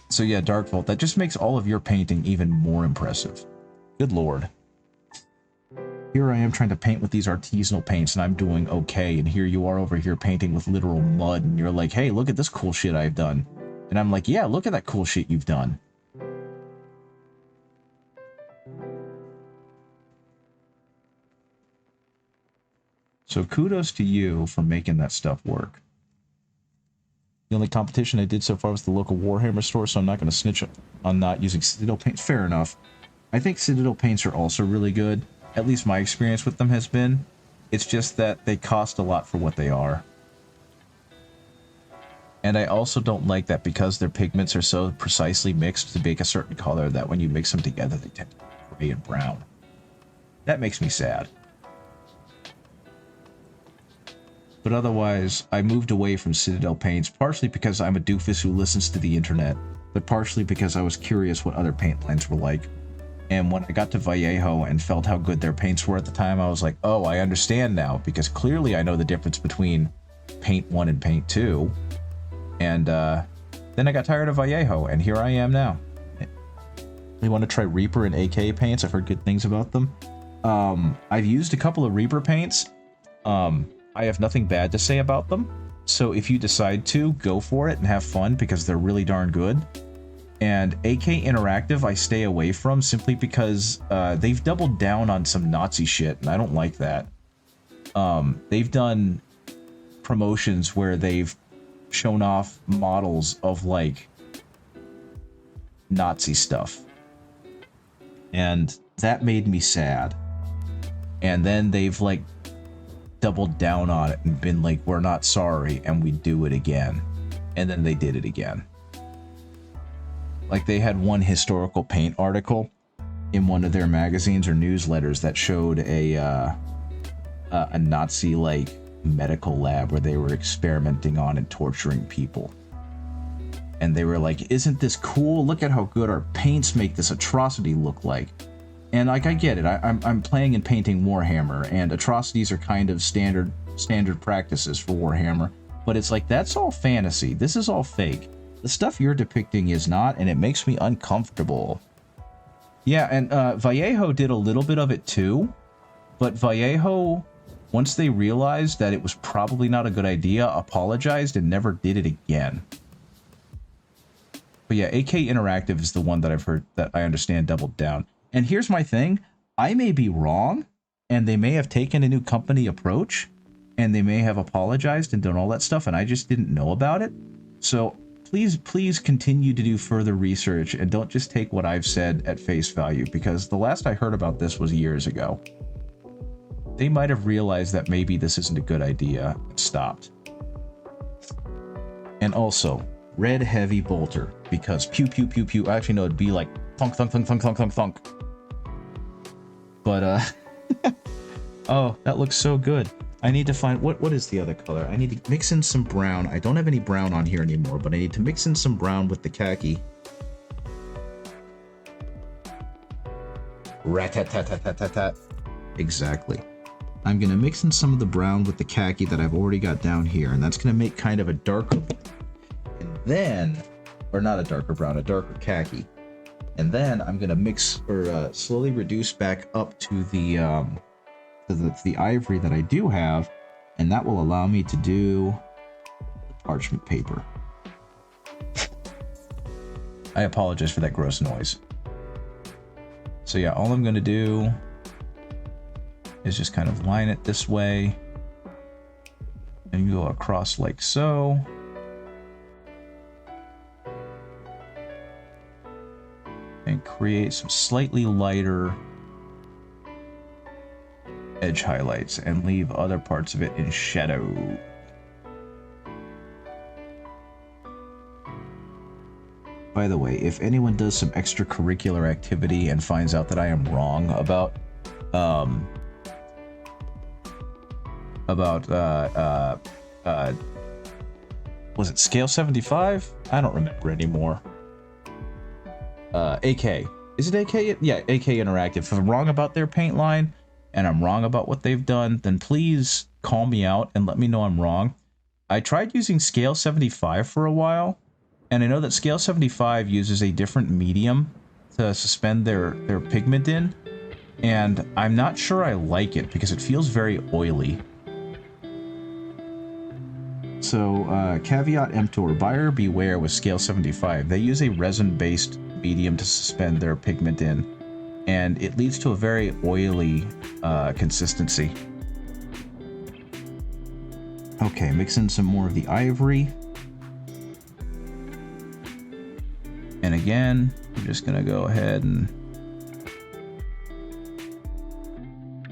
So yeah, Dark Volt, that just makes all of your painting even more impressive. Good lord. Here I am trying to paint with these artisanal paints and I'm doing okay, and here you are over here painting with literal mud, and you're like, hey, look at this cool shit I've done. And I'm like, yeah, look at that cool shit you've done. So kudos to you for making that stuff work. The only competition I did so far was the local Warhammer store, so I'm not going to snitch on not using Citadel paints. Fair enough. I think Citadel paints are also really good. At least my experience with them has been. It's just that they cost a lot for what they are. And I also don't like that because their pigments are so precisely mixed to make a certain color that when you mix them together, they tend to be gray and brown. That makes me sad. But otherwise, I moved away from Citadel paints, partially because I'm a doofus who listens to the internet, but partially because I was curious what other paint lines were like. And when I got to Vallejo and felt how good their paints were at the time, I was like, oh, I understand now, because clearly I know the difference between Paint 1 and Paint 2. And then I got tired of Vallejo, and here I am now. You want to try Reaper and AK paints? I've heard good things about them. I've used a couple of Reaper paints. I have nothing bad to say about them. So if you decide to, go for it and have fun because they're really darn good. And AK Interactive I stay away from simply because they've doubled down on some Nazi shit, and I don't like that. They've done promotions where they've shown off models of like Nazi stuff, and that made me sad. And then they've like doubled down on it and been like, we're not sorry, and we do it again. And then they did it again. Like they had one historical paint article in one of their magazines or newsletters that showed a Nazi like medical lab where they were experimenting on and torturing people. And they were like, isn't this cool? Look at how good our paints make this atrocity look like. And like, I get it. I'm playing and painting Warhammer, and atrocities are kind of standard practices for Warhammer. But it's like, that's all fantasy. This is all fake. The stuff you're depicting is not, and it makes me uncomfortable. Yeah, and Vallejo did a little bit of it too. But Vallejo, once they realized that it was probably not a good idea, apologized and never did it again. But yeah, AK Interactive is the one that I've heard that I understand doubled down. And here's my thing. I may be wrong, and they may have taken a new company approach, and they may have apologized and done all that stuff, and I just didn't know about it. So please continue to do further research, and don't just take what I've said at face value, because the last I heard about this was years ago. They might have realized that maybe this isn't a good idea and stopped. And also, red heavy bolter, because pew pew pew pew. Actually, no, it'd be like thunk thunk thunk thunk thunk thunk thunk. But oh, that looks so good. I need to find what is the other color? I need to mix in some brown. I don't have any brown on here anymore, but I need to mix in some brown with the khaki. Rat-tat-tat-tat-tat-tat. Exactly. I'm gonna mix in some of the brown with the khaki that I've already got down here, and that's gonna make kind of a darker, and then, or not a darker brown, a darker khaki. And then I'm gonna mix or slowly reduce back up to the ivory that I do have, and that will allow me to do parchment paper. I apologize for that gross noise. So yeah, all I'm gonna do is just kind of line it this way and go across like so. And create some slightly lighter edge highlights and leave other parts of it in shadow. By the way, if anyone does some extracurricular activity and finds out that I am wrong about was it Scale 75? I don't remember anymore. AK. Is it AK? Yeah, AK Interactive. If I'm wrong about their paint line and I'm wrong about what they've done, then please call me out and let me know I'm wrong. I tried using Scale 75 for a while, and I know that Scale 75 uses a different medium to suspend their pigment in, and I'm not sure I like it because it feels very oily. So, caveat emptor, buyer beware with Scale 75. They use a resin-based medium to suspend their pigment in, and it leads to a very oily consistency. Okay, mix in some more of the ivory. And again, I'm just gonna go ahead and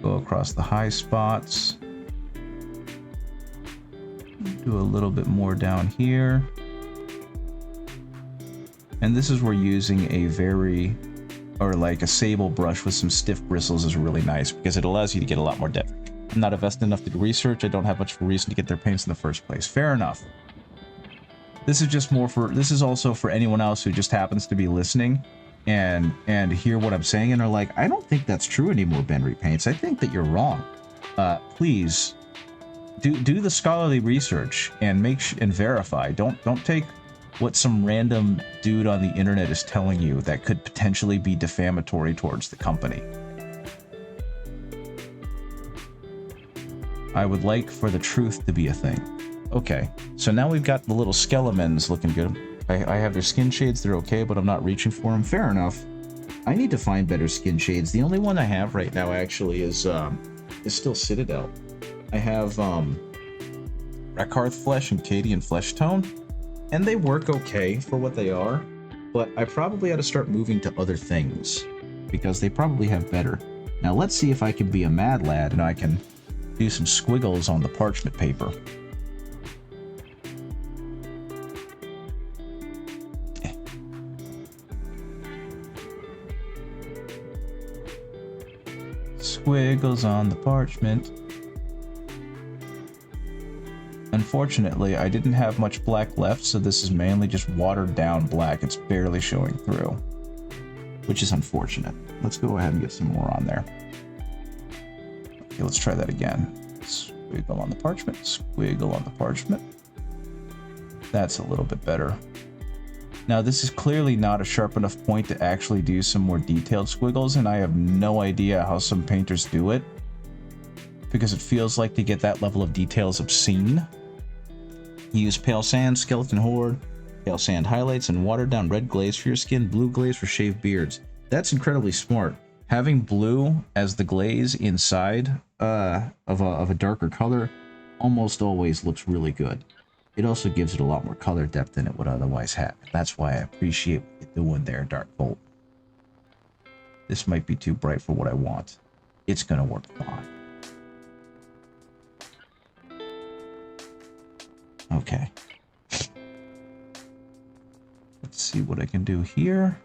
go across the high spots. Do a little bit more down here. And this is where using a like a sable brush with some stiff bristles is really nice, because it allows you to get a lot more depth. I'm not invested enough to do research. I don't have much of a reason to get their paints in the first place. Fair enough. This is just more for, this is also for anyone else who just happens to be listening and hear what I'm saying and are like, I don't think that's true anymore, Ben Repaints. I think that you're wrong. Please do the scholarly research and and verify. Don't take what some random dude on the internet is telling you that could potentially be defamatory towards the company. I would like for the truth to be a thing. Okay, so now we've got the little skeletons looking good. I have their skin shades, they're okay, but I'm not reaching for them. Fair enough. I need to find better skin shades. The only one I have right now actually is still Citadel. I have Rekarth Flesh and Cadian Flesh Tone, and they work okay for what they are, but I probably ought to start moving to other things because they probably have better. Now let's see if I can be a mad lad and I can do some squiggles on the parchment paper. Squiggles on the parchment. Unfortunately, I didn't have much black left, so this is mainly just watered down black. It's barely showing through, which is unfortunate. Let's go ahead and get some more on there. Okay, let's try that again. Squiggle on the parchment, squiggle on the parchment. That's a little bit better. Now, this is clearly not a sharp enough point to actually do some more detailed squiggles, and I have no idea how some painters do it, because it feels like to get that level of detail is obscene. You use pale sand, skeleton horde, pale sand highlights, and watered down red glaze for your skin, blue glaze for shaved beards. That's incredibly smart. Having blue as the glaze inside of a darker color almost always looks really good. It also gives it a lot more color depth than it would otherwise have. That's why I appreciate what you're doing there, Dark Bolt. This might be too bright for what I want. It's gonna work fine. Okay. Let's see what I can do here.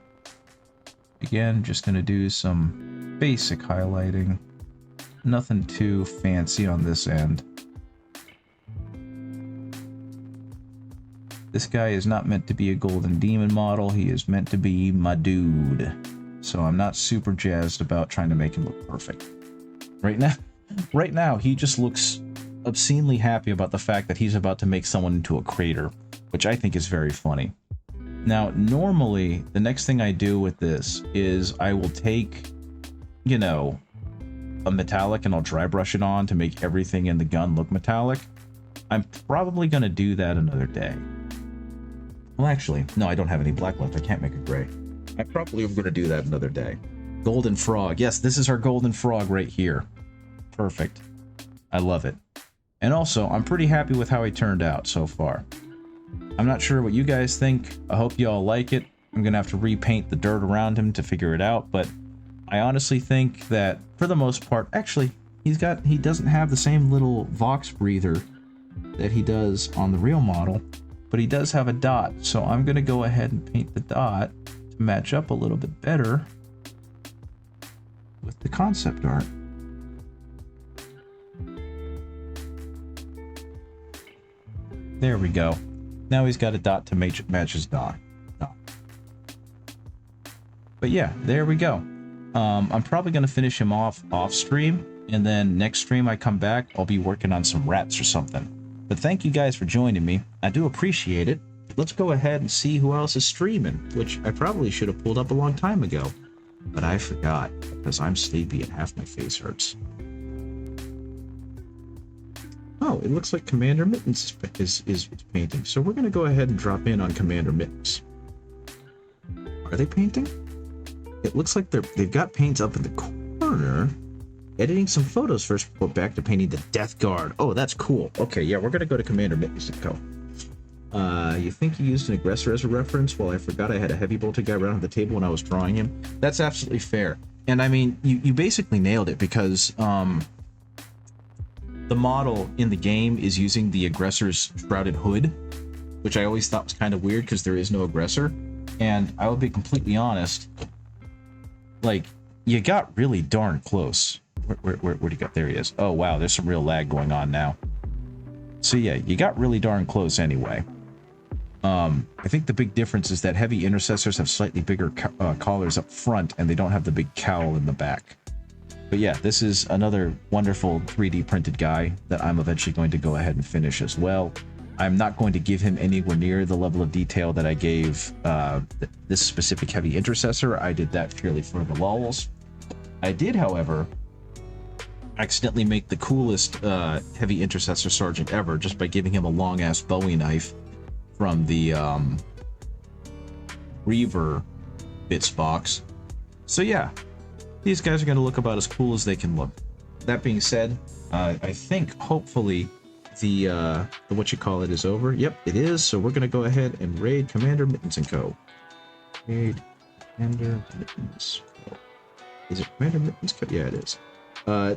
Again, just gonna do some basic highlighting. Nothing too fancy on this end. This guy is not meant to be a golden demon model. He is meant to be my dude. So I'm not super jazzed about trying to make him look perfect. Right now, he just looks obscenely happy about the fact that he's about to make someone into a crater, which I think is very funny. Now, normally, the next thing I do with this is I will take, you know, a metallic and I'll dry brush it on to make everything in the gun look metallic. I'm probably going to do that another day. Well, actually, no, I don't have any black left. I can't make a gray. I probably am going to do that another day. Golden frog. Yes, this is our golden frog right here. Perfect. I love it. And also, I'm pretty happy with how he turned out so far. I'm not sure what you guys think. I hope you all like it. I'm going to have to repaint the dirt around him to figure it out, but I honestly think that, for the most part, actually, he doesn't have the same little Vox breather that he does on the real model, but he does have a dot, so I'm going to go ahead and paint the dot to match up a little bit better with the concept art. There we go. Now he's got a dot to match his dot. But yeah, there we go. I'm probably going to finish him off stream, and then next stream I come back, I'll be working on some rats or something. But thank you guys for joining me. I do appreciate it. Let's go ahead and see who else is streaming, which I probably should have pulled up a long time ago. But I forgot, because I'm sleepy and half my face hurts. Oh, it looks like Commander Mittens is painting. So we're going to go ahead and drop in on Commander Mittens. Are they painting? It looks like they've got paints up in the corner. Editing some photos first before back to painting the Death Guard. Oh, that's cool. Okay, yeah, we're going to go to Commander Mittens and go. You think you used an aggressor as a reference? Well, I forgot I had a heavy bolted guy around the table when I was drawing him. That's absolutely fair. And I mean, you basically nailed it, because the model in the game is using the aggressor's shrouded hood, which I always thought was kind of weird because there is no aggressor. And I will be completely honest, like, you got really darn close. Where'd he go? There he is. Oh, wow, there's some real lag going on now. So yeah, you got really darn close anyway. I think the big difference is that heavy intercessors have slightly bigger collars up front, and they don't have the big cowl in the back. But yeah, this is another wonderful 3D printed guy that I'm eventually going to go ahead and finish as well. I'm not going to give him anywhere near the level of detail that I gave this specific heavy intercessor. I did that purely for the lulz. I did, however, accidentally make the coolest heavy intercessor sergeant ever just by giving him a long-ass Bowie knife from the Reaver bits box. So yeah, these guys are going to look about as cool as they can look. That being said, I think hopefully the what you call it is over. Yep, it is. So we're going to go ahead and raid Commander Mittens and Co. Raid Commander Mittens Co. Is it Commander Mittens Co? Yeah, it is.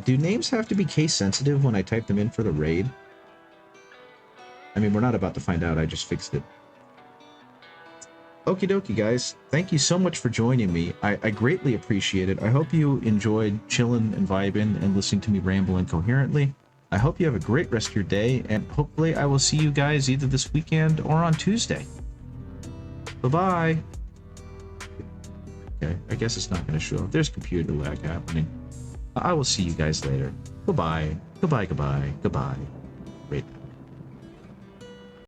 Do names have to be case sensitive when I type them in for the raid? I mean, we're not about to find out. I just fixed it. Okie dokie, guys. Thank you so much for joining me. I greatly appreciate it. I hope you enjoyed chilling and vibing and listening to me ramble incoherently. I hope you have a great rest of your day, and hopefully I will see you guys either this weekend or on Tuesday. Bye-bye. Okay, I guess it's not going to show up. There's computer lag happening. I will see you guys later. Goodbye. Goodbye, goodbye, goodbye. Wait.